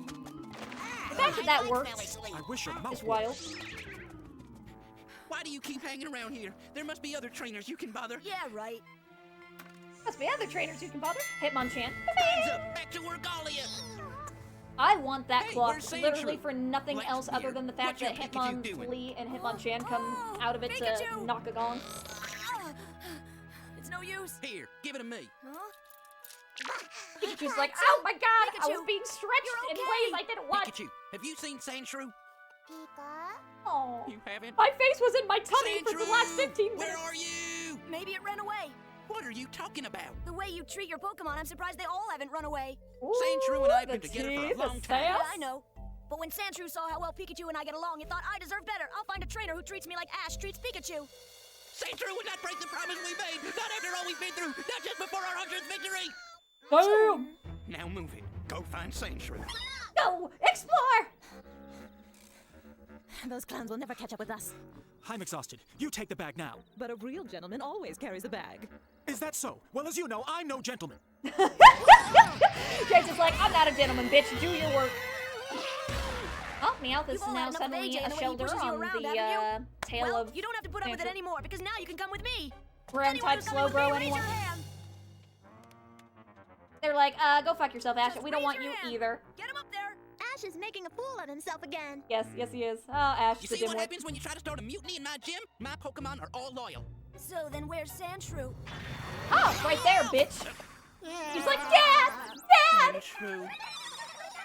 The fact that that I like works belly sleep. I wish your mouth is wild. Why do you keep hanging around here? There must be other trainers you can bother. Yeah, right. Must be other trainers who can bother. Hitmonchan. Time's up. Back to work, all of you. I want that Hey, clock where's Sandshrew? literally for nothing Let's else other hear. than the fact What's that your Pikachu doing? Hitmonlee and Hitmonchan come out of it to Pikachu! knock a gong. It's no use. Here, give it to me. Huh? Pikachu's like, oh my god, I was Pikachu, being stretched you're in okay. ways I didn't want. Pikachu, have you seen Sandshrew? Pika? Oh, You haven't? my face was in my tummy for the Sandshrew! last 15 Where minutes. are you? Maybe it ran away. What are you talking about? The way you treat your Pokemon, I'm surprised they all haven't run away. Sandshrew and I have Ooh, been together for a the long sass. time. Yeah, I know. But when Sandshrew saw how well Pikachu and I get along, it thought I deserve better. I'll find a trainer who treats me like Ash treats Pikachu. Sandshrew would not break the promise we made. Not after all we've been through. Not just before our 100th victory. Boom! Now move it. Go find Sandshrew. Go! Explore! Those clowns will never catch up with us. I'm exhausted. You take the bag now. But a real gentleman always carries a bag. Is that so? Well, as you know, I'm no gentleman. James is like, I'm not a gentleman, bitch. Do your work. Oh, Meowth is You've all now had enough of suddenly AJ a and the way he shelter pushes you on around, the haven't tail Well, of you don't have to put up with it Sandshrew. anymore, because now you can come with me. Ground Anyone type who's slow coming with bro, me, raise anyone? your hand. They're like, go fuck yourself, Ash. Just We don't raise want your you hand. either. Get him up there. Ash Ash is making a fool of himself again. Yes, he is. Oh, Ash, You the see what dimwit. happens when you try to start a mutiny in my gym? My Pokemon are all loyal. So then where's Sandshrew? Oh, right there, bitch. He's like, Dad! Dad! True.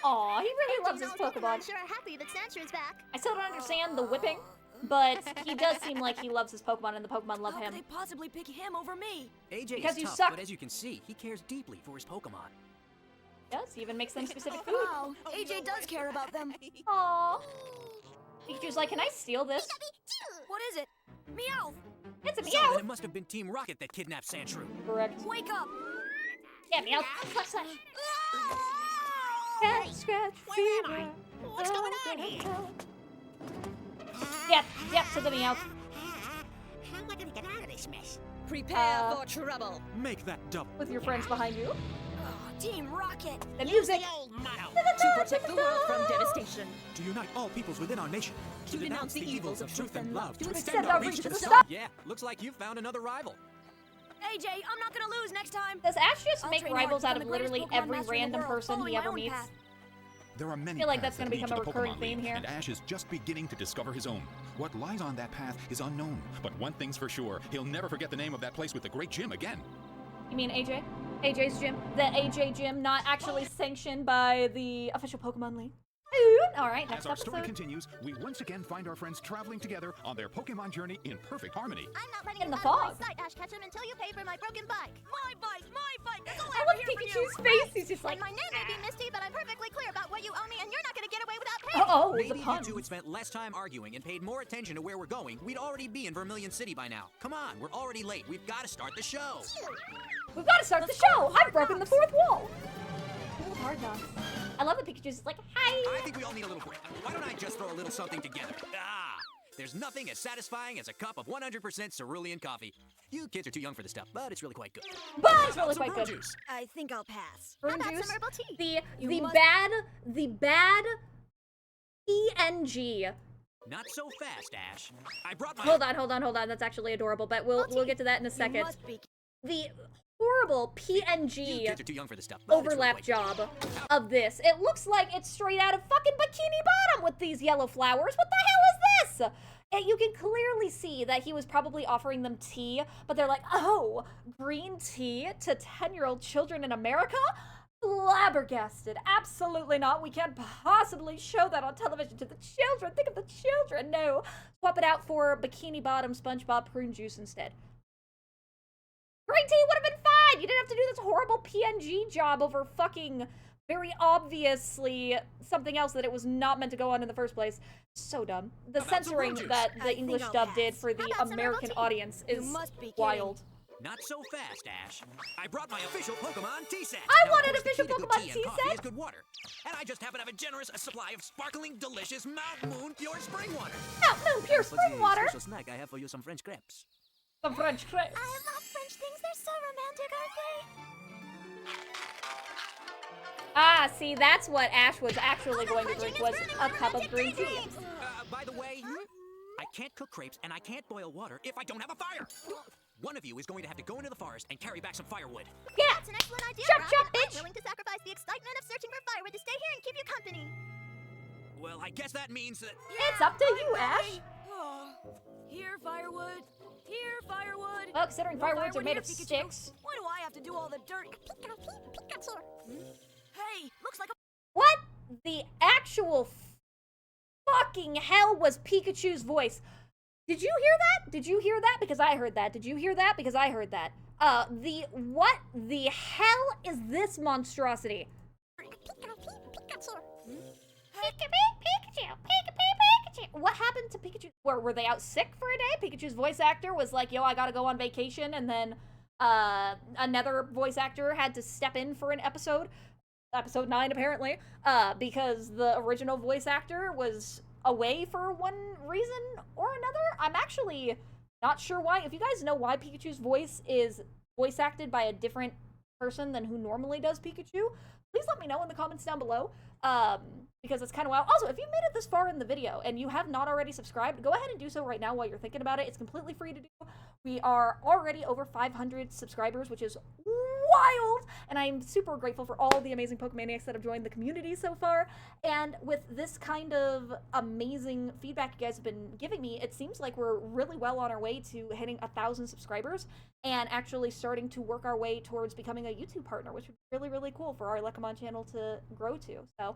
Aw, he really loves his Pokemon Pokemon. sure are happy that Sandshrew back. I still don't understand the whipping, but he does seem like he loves his Pokemon and the Pokemon love How him. could they possibly pick him over me? AJ Because is you tough, suck. but as you can see, he cares deeply for his Pokemon. Yes, he even makes them specific food. Wow, AJ does care about them. Aww. Pikachu's like, can I steal this? What is it? Meow! It's a So meow. then it must have been Team Rocket that kidnapped Sandshrew. Correct. Wake up! Yeah, meow. Slash, slash. Cat scratch fever. What's going on here? Death to the meow. How am I gonna get out of this mess? Prepare for trouble. Make that double. With your friends behind you. Oh, Team Rocket! The music. To protect the world from devastation. To unite all peoples within our nation. To denounce the evils of truth and love. To extend our reach to the stars. Yeah, looks like you found another rival. AJ, I'm not gonna lose next time! Does Ash just I'll make train hard rivals to out become of the greatest literally Pokemon every master in the random world, person following he my ever own meets? path. There are many I feel like paths that's gonna that lead become to a the recurring Pokemon theme League, here. and Ash is just beginning to discover his own. What lies on that path is unknown, but one thing's for sure, he'll never forget the name of that place with the great gym again. You mean AJ? AJ's gym? The AJ gym, not actually sanctioned by the official Pokemon League. Alright, next As our story episode. continues, we once again find our friends traveling together on their Pokemon journey in perfect harmony. I'm not letting In you the out of my fog. sight, Ash Ketchum, until you pay for my broken bike. My bike! That's all I I ever love hear from you! Pikachu's face. He's just like, And my name may be Misty, but I'm perfectly clear about what you owe me, and you're not gonna get away without paying. oh, Maybe the if pun. you two had spent less time arguing and paid more attention to where we're going, we'd already be in Vermilion City by now. Come on, we're already late. We've got to start the show. We've got to start the show. I've broken the fourth wall. Hard knocks. I love that Pikachu's just like, hi. I think we all need a little break. Why don't I just throw a little something together? There's nothing as satisfying as a cup of 100% Cerulean coffee. You kids are too young for this stuff, but it's really quite good. But it's really Some quite prune good. juice. I think I'll pass. Prune about juice. some herbal tea? The must- bad PNG. Not so fast, Ash. I brought my... Hold on. That's actually adorable, but we'll get to that in a You second. must be The horrible You PNG kids are too young for this stuff, but it's really overlap quite good. job of this. It looks like it's straight out of fucking Bikini Bottom with these yellow flowers. What the hell is this? And you can clearly see that he was probably offering them tea, but they're like, oh, green tea to 10-year-old children in America? Flabbergasted. Absolutely not. We can't possibly show that on television to the children. Think of the children. No. Swap it out for Bikini Bottom SpongeBob prune juice instead. Green tea would have been fine. You didn't have to do this horrible PNG job over fucking very obviously something else that it was not meant to go on in the first place. So dumb. The How about some censoring prune juice? that I the think English I'll dub pass. did for the How about some American herbal tea? audience You is must be kidding. wild. Not so fast, Ash. I brought my official Pokemon tea set. I Now, want of an course, the official key to good Pokemon tea and tea coffee set. is good water. And I just happen to have a generous supply of sparkling, delicious Mount Moon pure spring water. No, pure For spring the water. special snack, I have for you some French crepes. Some French crepes. I love French things. They're so romantic, aren't they? Ah, see, that's what Ash was actually going to drink, was a cup of green tea. By the way, I can't cook crepes and I can't boil water if I don't have a fire. One of you is going to have to go into the forest and carry back some firewood. Yeah. That's an excellent idea, Chop, Brock, chop, and I'm bitch. willing to sacrifice the excitement of searching for firewood to stay here and keep you company. Well, I guess that means that... It's up to you, Ash. Oh, here, firewood. Here, firewood. Well, considering No firewoods are firewood made here, of Pikachu. sticks. Why do I have to do all the dirt? Pikachu. Hey, looks like a... What the actual fucking hell was Pikachu's voice? Did you hear that? Did you hear that? Because I heard that. Did you hear that? Because I heard that. What the hell is this monstrosity? Pikachu. Pikachu. What happened to Pikachu? Were they out sick for a day? Pikachu's voice actor was like, yo, I gotta go on vacation, and then another voice actor had to step in for an episode 9 apparently, because the original voice actor was away for one reason or another. I'm actually not sure why. If you guys know why Pikachu's voice is voice acted by a different person than who normally does Pikachu, please let me know in the comments down below, because it's kind of wild. Also, if you've made it this far in the video and you have not already subscribed, go ahead and do so right now while you're thinking about it. It's completely free to do. We are already over 500 subscribers, which is wild. And I'm super grateful for all the amazing Pokemaniacs that have joined the community so far. And with this kind of amazing feedback you guys have been giving me, it seems like we're really well on our way to hitting 1,000 subscribers and actually starting to work our way towards becoming a YouTube partner, which would be really, really cool for our LeckaMon channel to grow to. So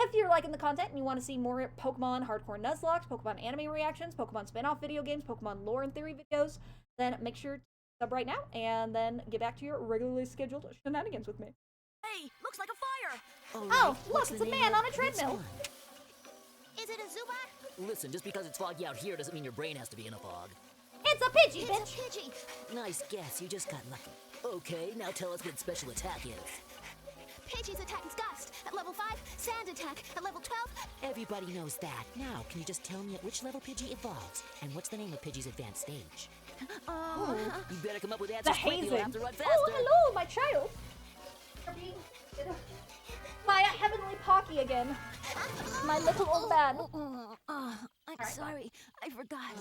if you're liking the content and you want to see more Pokemon Hardcore Nuzlocke, Pokemon anime reactions, Pokemon spin-off video games, Pokemon lore and theory videos, then make sure to sub right now and then get back to your regularly scheduled shenanigans with me. Hey, looks like a fire! Oh, look, it's a man on a treadmill. Is it a Zubat? Listen, just because it's foggy out here doesn't mean your brain has to be in a fog. It's a Pidgey, bitch! It's a Pidgey. Nice guess, you just got lucky. Okay, now tell us what its special attack is. Pidgey's attack is Gust at level 5, Sand attack at level 12. Everybody knows that. Now, can you just tell me at which level Pidgey evolves? And what's the name of Pidgey's advanced stage? You better come up with answers quickly, you'll have to run faster. Oh, hello, my child. My heavenly Pocky again. My little old man. I'm sorry, I forgot.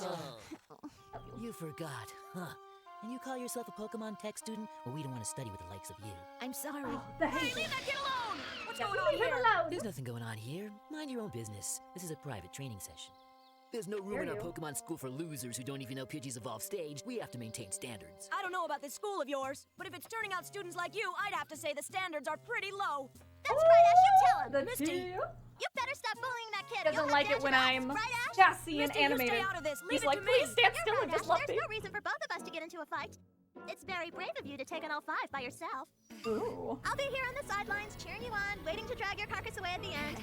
You forgot, huh? And you call yourself a Pokemon tech student? Well, we don't want to study with the likes of you. I'm sorry. Hey, leave that kid alone! What's going on here? There's nothing going on here. Mind your own business. This is a private training session. There's no room in our Pokemon school for losers who don't even know Pidgey's evolved stage. We have to maintain standards. I don't know about this school of yours, but if it's turning out students like you, I'd have to say the standards are pretty low. That's right, Ash, you tell him. Misty! You better stop bullying that kid. Doesn't like it when I'm sassy and animated. You stay out of this. Leave He's it like, to me. please stand still and just love me. There's no reason for both of us to get into a fight. It's very brave of you to take on all 5 by yourself. Ooh. I'll be here on the sidelines, cheering you on, waiting to drag your carcass away at the end.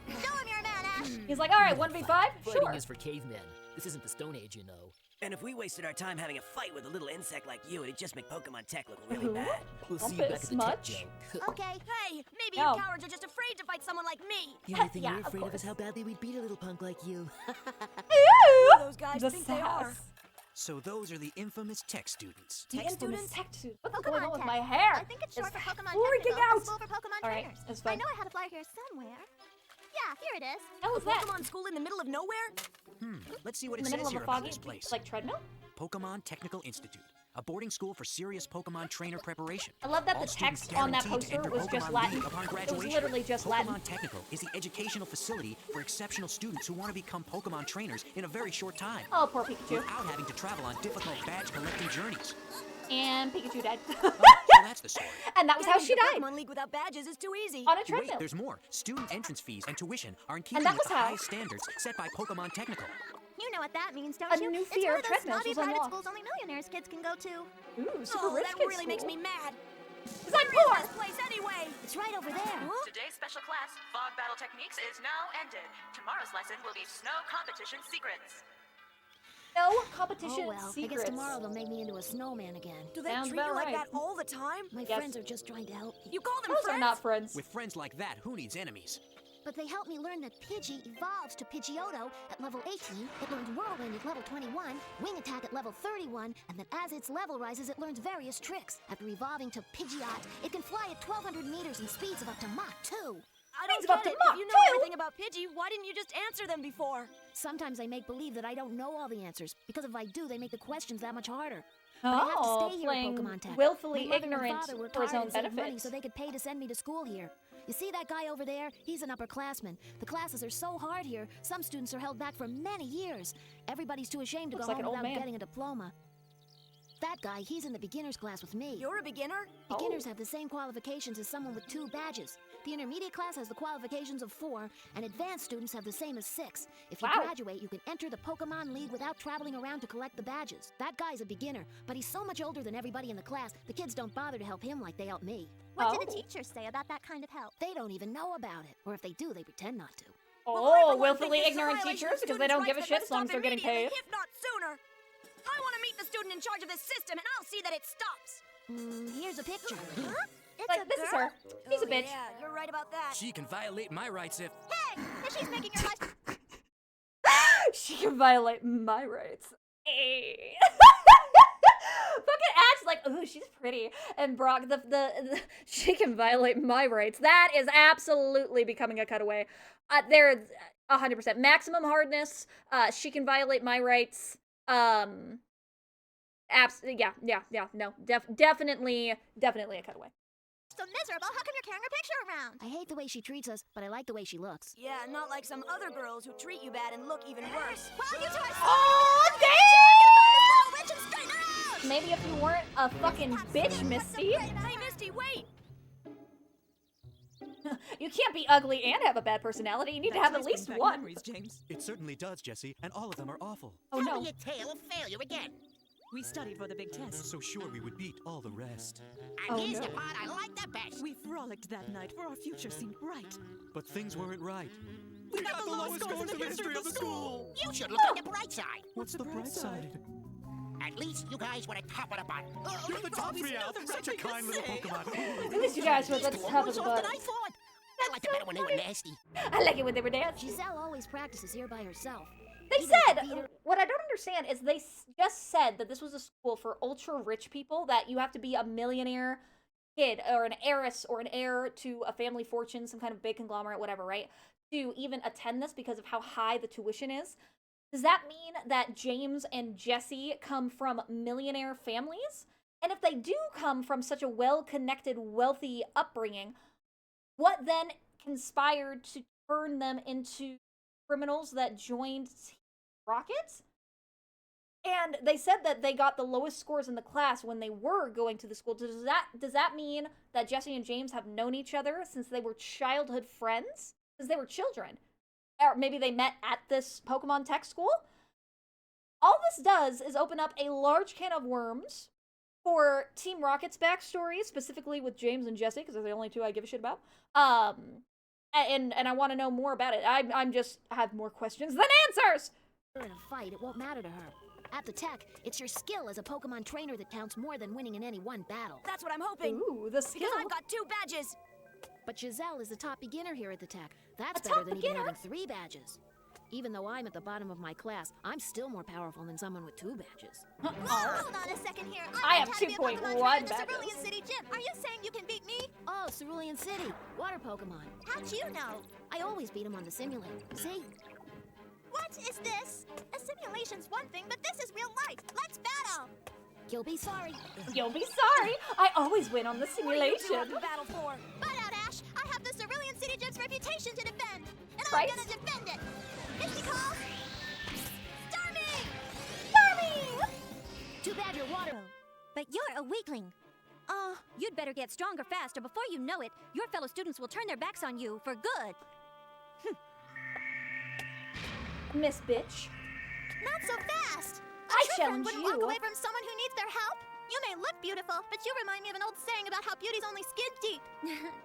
Show him you're a man, Ash. He's like, all right, 1v5? Sure. Fighting is for cavemen. This isn't the Stone Age, you know. And if we wasted our time having a fight with a little insect like you, it'd just make Pokemon Tech look really bad. We'll see you back at the tech show. Okay. Hey, maybe No. you cowards are just afraid to fight someone like me. The only thing Yeah, we're of afraid of is course. how badly we'd beat a little punk like you. Those guys The think they are. sass. So those are the infamous tech students. The Tech infamous students? tech student. What's Pokemon going on with Tech. my hair? I think it's short for Pokemon freaking Technical, out. a school for Pokemon All right, trainers. it's I fine. know I had a flyer here somewhere. Yeah, here it is. Hell is that? Pokemon school in the middle of nowhere? Let's see what In it the middle says of here a about foggy, this place. like, treadmill? Pokemon Technical Institute, a boarding school for serious Pokemon trainer preparation. I love that All the students text on that guaranteed to poster enter was just Pokemon Latin. League upon It was graduation. literally just Pokemon Latin. Technical is the educational facility for exceptional students who want to become Pokemon trainers in a very short time, Oh, poor Pikachu. without having to travel on difficult badge collecting journeys. And Pikachu died. So that's the story. And that was how she died. Pokemon League without badges is too easy. On a Wait, treadmill. there's more. Student entrance fees and tuition are in keeping that with was the how- high standards set by Pokemon Technical. You know what that means, don't A you? new It's fear one of of those treadmills snobby was private unlocked. schools only millionaires kids can go to. Ooh, super Oh, rich that kid really makes school. me mad. Cause I'm Where poor. is this place anyway? It's right over there. Today's special class, Fog Battle Techniques, is now ended. Tomorrow's lesson will be Snow Competition Secrets. No competition Oh well, secrets. I guess tomorrow they'll make me into a snowman again. Do they Sounds treat you about like right. that all the time? My Yes. friends are just trying to help me. You call them Those friends? are not friends. With friends like that, who needs enemies? But they helped me learn that Pidgey evolves to Pidgeotto at level 18, it learns Whirlwind at level 21, Wing Attack at level 31, and then as its level rises, it learns various tricks. After evolving to Pidgeot, it can fly at 1,200 meters and speeds of up to Mach 2. I don't Speeds up get to it. Mach If you know 2? everything about Pidgey, why didn't you just answer them before? Sometimes I make believe that I don't know all the answers, because if I do, they make the questions that much harder. But I have to Oh, stay here at playing Pokemon Tech. willfully My mother and ignorant father worked for his hard own and saved money benefit. so they could pay to send me to school here. You see that guy over there? He's an upperclassman. The classes are so hard here, some students are held back for many years. Everybody's too ashamed to Looks go like an home old without man. getting a diploma. That guy, he's in the beginner's class with me. You're a beginner? Beginners have the same qualifications as someone with 2 badges. The intermediate class has the qualifications of 4, and advanced students have the same as 6. If you Wow. graduate, you can enter the Pokemon League without traveling around to collect the badges. That guy's a beginner, but he's so much older than everybody in the class, the kids don't bother to help him like they help me. What did the teachers say about that kind of help? They don't even know about it, or if they do, they pretend not to. Oh, willfully ignorant teachers because they don't give a shit as long as they're getting paid. If not sooner. I want to meet the student in charge of this system, and I'll see that it stops. Here's a picture. It's Like, a this is girl? her. She's a Oh, bitch. Yeah, you're right about that. She can violate my rights if... Hey, if she's making your life... She can violate my rights. Hey. Fucking Ash, like, ooh, she's pretty. And Brock, the she can violate my rights. That is absolutely becoming a cutaway. There's 100% maximum hardness. She can violate my rights. No, definitely a cutaway. So miserable, how come you're carrying her picture around? I hate the way she treats us, but I like the way she looks. Yeah, not like some other girls who treat you bad and look even worse. Well, you two are Oh, damn! Rich and straighten her out! Maybe if you weren't a fucking bitch, Misty. Hey, Misty, wait! You can't be ugly and have a bad personality. You need to have at least one. Memories, James. It certainly does, Jessie, and all of them are awful. Oh no. Tell me a tale of failure again. We studied for the big test. So sure we would beat all the rest. And here's the part I like the best. We frolicked that night, for our future seemed bright. But things weren't right. We got the lowest scores in the history of the school. You should look on the bright side. What's the bright side? At least you guys were at top of the bunch. You're the top three out. Such a kind little Pokemon. At least you guys were at the top of the bunch. I thought. I liked it better when they were nasty. I like it when they were nasty. Giselle always practices here by herself. They said, what I don't understand is they just said that this was a school for ultra rich people, that you have to be a millionaire kid or an heiress or an heir to a family fortune, some kind of big conglomerate, whatever, right? To even attend this because of how high the tuition is. Does that mean that James and Jessie come from millionaire families? And if they do come from such a well-connected, wealthy upbringing, what then conspired to turn them into criminals that joined Team Rocket? And they said that they got the lowest scores in the class when they were going to the school. Does that mean that Jessie and James have known each other since they were childhood friends? Since they were children? Or maybe they met at this Pokemon Tech school? All this does is open up a large can of worms for Team Rocket's backstory, specifically with James and Jessie, because they're the only two I give a shit about. And I want to know more about it. I'm just have more questions than answers. In a fight, it won't matter to her. At the Tech, it's your skill as a Pokemon trainer that counts more than winning in any one battle. That's what I'm hoping. Ooh, the skill. Because I've got 2 badges. But Giselle is the top beginner here at the Tech. That's better than even having 3 badges. Even though I'm at the bottom of my class, I'm still more powerful than someone with 2 badges. Hold on a second here. I have learned how to be a 2.1 Pokemon trainer in the badges. Cerulean City Gym. Are you saying you can beat me? Oh, Cerulean City. Water Pokemon. How'd you know? I always beat him on the simulator. See? What is this? A simulation's one thing, but this is real life. Let's battle. You'll be sorry. You'll be sorry. I always win on the What do you simulation. two have to battle for? Butt out, Ash. I have the Cerulean City Gym's reputation to defend. And Right. I'm gonna defend it. Misty calls. Starmie! Starmie! Too bad you're water. But you're a weakling. You'd better get stronger faster. Before you know it, your fellow students will turn their backs on you for good. Miss Bitch. Not so fast. A I true friend challenge wouldn't you. walk away from someone who needs their help. You may look beautiful, but you remind me of an old saying about how beauty's only skin deep.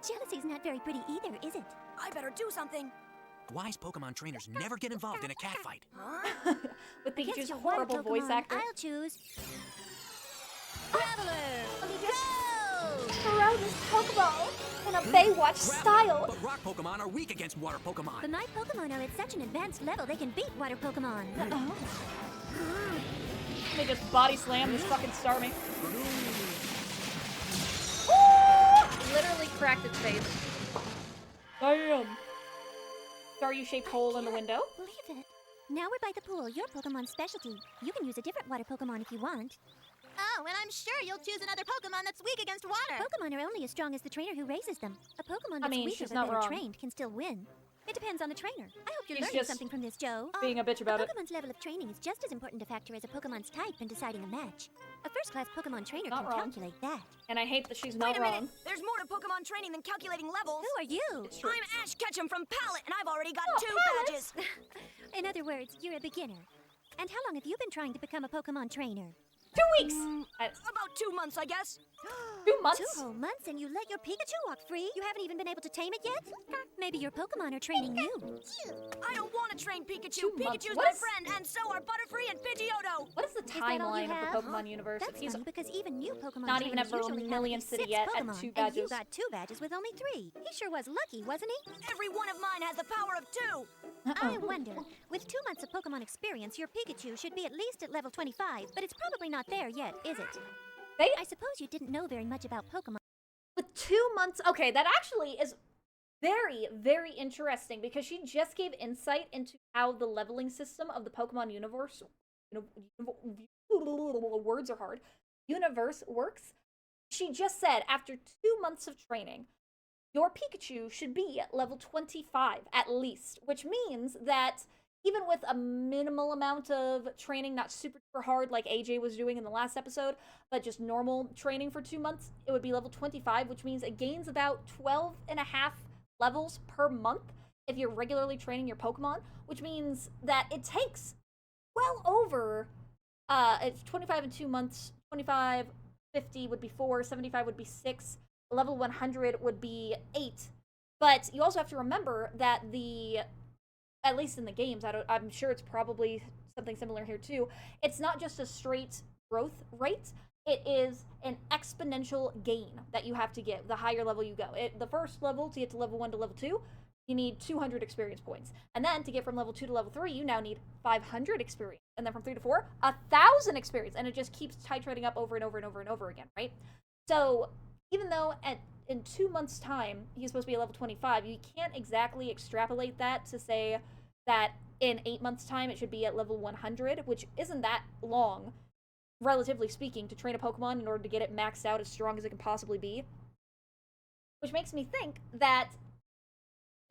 Jealousy's not very pretty either, is it? I better do something. Wise Pokemon trainers never get involved in a catfight. With Against Pikachu's your water horrible voice Pokemon, actor. I'll choose Traveler. Throw this Pokeball in a Baywatch style. But rock Pokemon are weak against water Pokemon. The night Pokemon are at such an advanced level they can beat water Pokemon. They just body slam this fucking Starmie. Ooh! Literally cracked its face. Damn. Star-U-shaped hole in the window. Believe it. Now we're by the pool, your Pokemon's specialty. You can use a different water Pokemon if you want. Oh, and I'm sure you'll choose another Pokemon that's weak against water. Pokemon are only as strong as the trainer who raises them. A Pokemon that's mean, weaker she's but not better wrong. trained can still win. It depends on the trainer. I hope you're She's learning just something from this, Joe. being a bitch about a it. Pokemon's level of training is just as important a factor as a Pokemon's type in deciding a match. A first-class Pokemon trainer Not can wrong. calculate that. And I hate that she's Wait not a wrong. minute. There's more to Pokemon training than calculating levels. Who are you? I'm Ash Ketchum from Palette, and I've already got Oh, 2 Palette. badges. In other words, you're a beginner. And how long have you been trying to become a Pokemon trainer? 2 weeks. About 2 months, I guess. 2 months. 2 whole months and you let your Pikachu walk free? You haven't even been able to tame it yet? Maybe your Pokemon are training you. I don't want to train Pikachu. 2 months. Pikachu's What my is- friend, and so are Butterfree and Pidgeotto. What is the that all you timeline of have? the Pokemon universe? That's He's funny because even new Pokemon not even trainers at usually have Vermilion at least City 6 yet at Pokemon, 2 and you badges. got 2 badges with only 3. He sure was lucky, wasn't he? Every one of mine has the power of 2. I wonder, with 2 months of Pokemon experience, your Pikachu should be at least at level 25, but it's probably not there yet, is it? I suppose you didn't know very much about Pokemon. With 2 months. Okay, that actually is very, very interesting because she just gave insight into how the leveling system of the Pokemon universe words are hard, universe works, she just said after 2 months of training, your Pikachu should be at level 25 at least, which means that even with a minimal amount of training, not super hard like AJ was doing in the last episode, but just normal training for 2 months, it would be level 25, which means it gains about 12 and a half levels per month if you're regularly training your Pokemon, which means that it takes well over, it's 25 in 2 months, 25, 50 would be 4, 75 would be 6, level 100 would be 8. But you also have to remember that at least in the games, I'm sure it's probably something similar here too, it's not just a straight growth rate, it is an exponential gain that you have to get the higher level you go. The first level, to get to level 1 to level 2, you need 200 experience points. And then to get from level 2 to level 3, you now need 500 experience. And then from 3 to 4, 1,000 experience. And it just keeps titrating up over and over and over and over again, right? So even though in 2 months' time, he's supposed to be a level 25, you can't exactly extrapolate that to say that in 8 months' time, it should be at level 100, which isn't that long, relatively speaking, to train a Pokemon in order to get it maxed out as strong as it can possibly be. Which makes me think that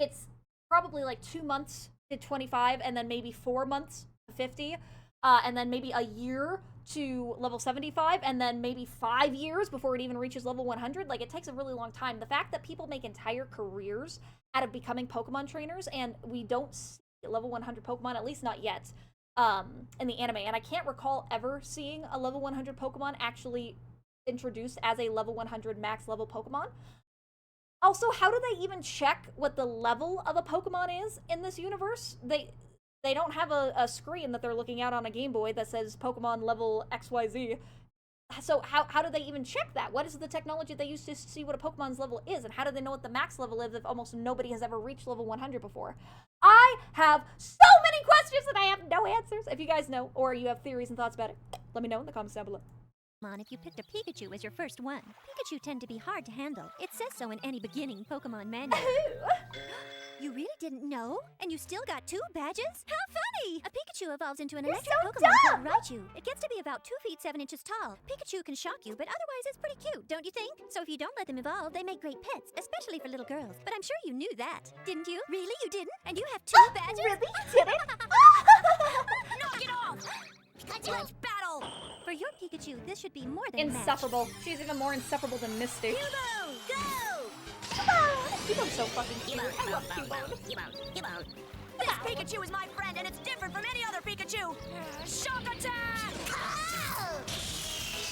it's probably like 2 months to 25, and then maybe 4 months to 50, and then maybe a year to level 75, and then maybe 5 years before it even reaches level 100. Like, it takes a really long time. The fact that people make entire careers out of becoming Pokemon trainers, and we don't see level 100 Pokemon, at least not yet, in the anime, and I can't recall ever seeing a level 100 Pokemon actually introduced as a level 100 max level Pokemon. Also, how do they even check what the level of a Pokemon is in this universe? They don't have a screen that they're looking at on a Game Boy that says Pokemon level XYZ. So how do they even check that? What is the technology they use to see what a Pokemon's level is? And how do they know what the max level is if almost nobody has ever reached level 100 before? I have so many questions and I have no answers. If you guys know, or you have theories and thoughts about it, let me know in the comments down below. If you picked a Pikachu as your first one, Pikachu tend to be hard to handle. It says so in any beginning Pokemon manual. You really didn't know? And you still got 2 badges? How funny! A Pikachu evolves into an electric Pokemon called Raichu. It gets to be about 2 feet 7 inches tall. Pikachu can shock you, but otherwise it's pretty cute, don't you think? So if you don't let them evolve, they make great pets, especially for little girls. But I'm sure you knew that, didn't you? Really, you didn't? And you have 2 badges? Really? You didn't? Knock it off! Let's battle! For your Pikachu, this should be more than insufferable. She's even more insufferable than Misty. Cubone, go! Cubone's so fucking cute. I love Cubone. This Pikachu is my friend, and it's different from any other Pikachu. Shock attack!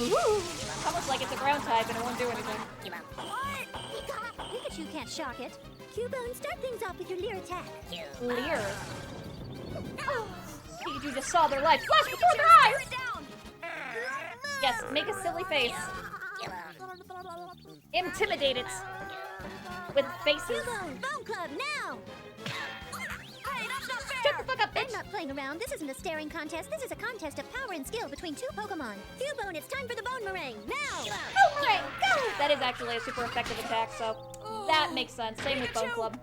Ooh, almost like it's a ground type and it won't do anything. What? Pikachu can't shock it. Cubone, start things off with your Leer attack. Leer. Pikachu just saw their life flash before their eyes! Yes, make a silly face. Intimidate it. With faces. Cubone, Bone Club, now! Hey, that's not fair! Shut the fuck up, bitch! I'm not playing around. This isn't a staring contest. This is a contest of power and skill between 2 Pokemon. Cubone, it's time for the Bone Meringue, now! Bone go! That is actually a super effective attack, so that makes sense. Same with Bone Club.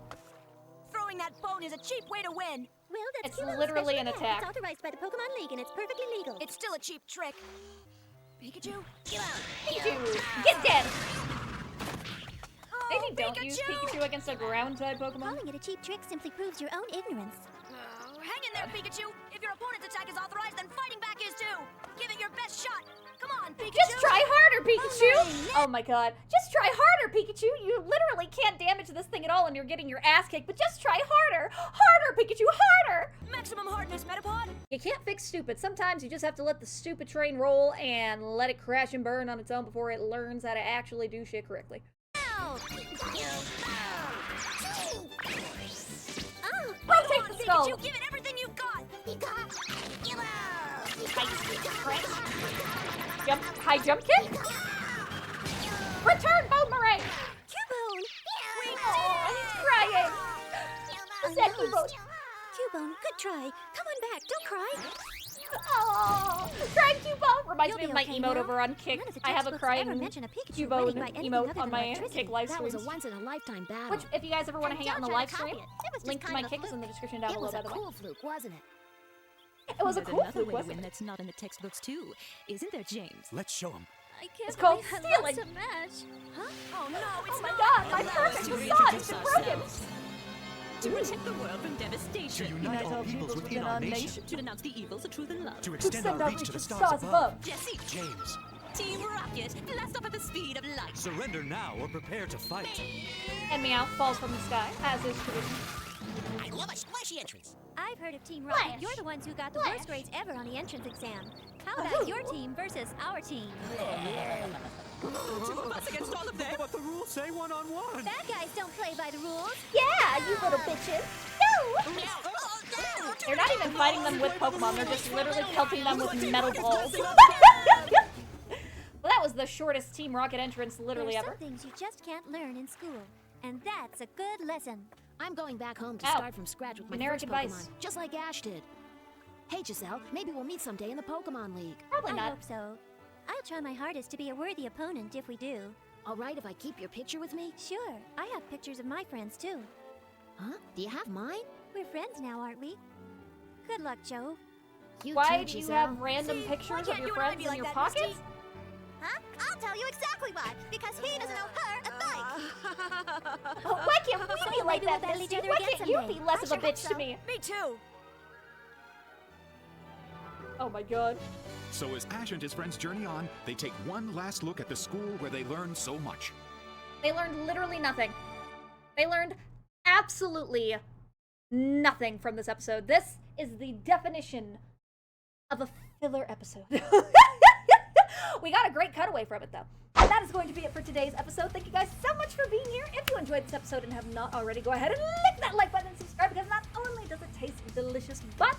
Throwing that bone is a cheap way to win. Well, that's it's Cubone's literally an special attack. It's authorized by the Pokemon League, and it's perfectly legal. It's still a cheap trick. Pikachu? Pikachu! Get dead! Maybe don't use Pikachu against a ground-type Pokemon. Calling it a cheap trick simply proves your own ignorance. Hang in there, Pikachu! If your opponent's attack is authorized, then fighting back is too! Give it your best shot! Come on, Pikachu! Just try harder, Pikachu! Oh my god. Just try harder, Pikachu! You literally can't damage this thing at all and you're getting your ass kicked, but just try harder! Harder, Pikachu, harder! Maximum hardness, Metapod! You can't fix stupid. Sometimes you just have to let the stupid train roll and let it crash and burn on its own before it learns how to actually do shit correctly. Rotate the skull! Pikachu, give it everything you've got! High jump kick? Return Boomerang! Cubone! Oh, he's crying! Is that Cubone? Cubone, good try. Come on back, don't cry. Oh, crying Cubone! Reminds me of my okay emote now. over on Kick. None of the I have a textbooks crying ever mention a Pikachu Cubone winning by anything emote other on than my electricity. Kick live That was streams. a once-in-a-lifetime battle. Which, if you guys ever want to hang out on the live stream, It was link just to my kind of a Kick is in the description fluke. down below, It was by a the way. cool fluke, wasn't it? It was a There's cool another fluke, way to wasn't win it? that's not in the textbooks too, isn't there, James? Let's show him. I can't It's called believe I stealing. lost a match. Huh? Oh no, it's Oh my not. god, my Allow perfect us to facade has been reintroduce broken! ourselves. To protect the world from devastation. To unite all peoples within our nation. To denounce the evils of truth and love. To extend our reach to the stars above. Jesse. James. Team Rocket, blast off at the speed of light. Surrender now or prepare to fight. And Meow falls from the sky, as is tradition. I love a splashy entrance. I've heard of Team Rocket. Flash. You're the ones who got the Flash. worst grades ever on the entrance exam. How about your team versus our team? Two of us against all of them. But the rules say one-on-one. Bad guys don't play by the rules. Yeah, you little bitches! No! They're not even fighting them with Pokemon, they're just literally pelting them with metal balls. Well, that was the shortest Team Rocket entrance literally There's ever. some things you just can't learn in school, and that's a good lesson. I'm going back home to Ow. start from scratch with my Generic first advice. Pokemon, just like Ash did. Hey, Giselle, maybe we'll meet someday in the Pokemon League. Probably I not. hope so. I'll try my hardest to be a worthy opponent if we do. All right, if I keep your picture with me? Sure, I have pictures of my friends too. Huh? Do you have mine? We're friends now, aren't we? Good luck, Joe. You Why too, do you Giselle. have random See, pictures why of can't your you and I friends be in like your that, pockets? Misty? Huh? I'll tell you exactly why. Because he doesn't know her a thing. Oh, why can't we So be like maybe that, we'll battle Misty? each other Why again can't you someday. be less I of a sure hope bitch to so. me? Me too. Oh my god. So as Ash and his friends journey on, they take one last look at the school where they learn so much. They learned literally nothing. They learned absolutely nothing from this episode. This is the definition of a filler episode. We got a great cutaway from it, though. And that is going to be it for today's episode. Thank you guys so much for being here. If you enjoyed this episode and have not already, go ahead and click that like button and subscribe, because not only does it taste delicious, but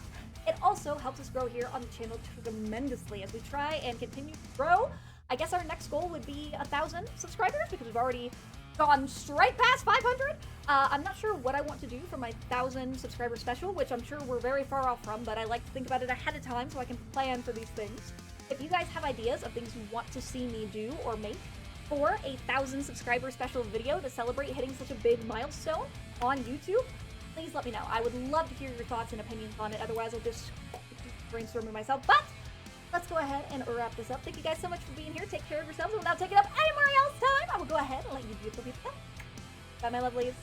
it also helps us grow here on the channel tremendously as we try and continue to grow. I guess our next goal would be 1,000 subscribers, because we've already gone straight past 500. I'm not sure what I want to do for my 1,000 subscriber special, which I'm sure we're very far off from, but I like to think about it ahead of time so I can plan for these things. If you guys have ideas of things you want to see me do or make for a 1,000 subscriber special video to celebrate hitting such a big milestone on YouTube, please let me know. I would love to hear your thoughts and opinions on it. Otherwise, I'll just keep brainstorming myself. But let's go ahead and wrap this up. Thank you guys so much for being here. Take care of yourselves. And without taking up any more y'all's time, I will go ahead and let you beautiful people go. Bye, my lovelies.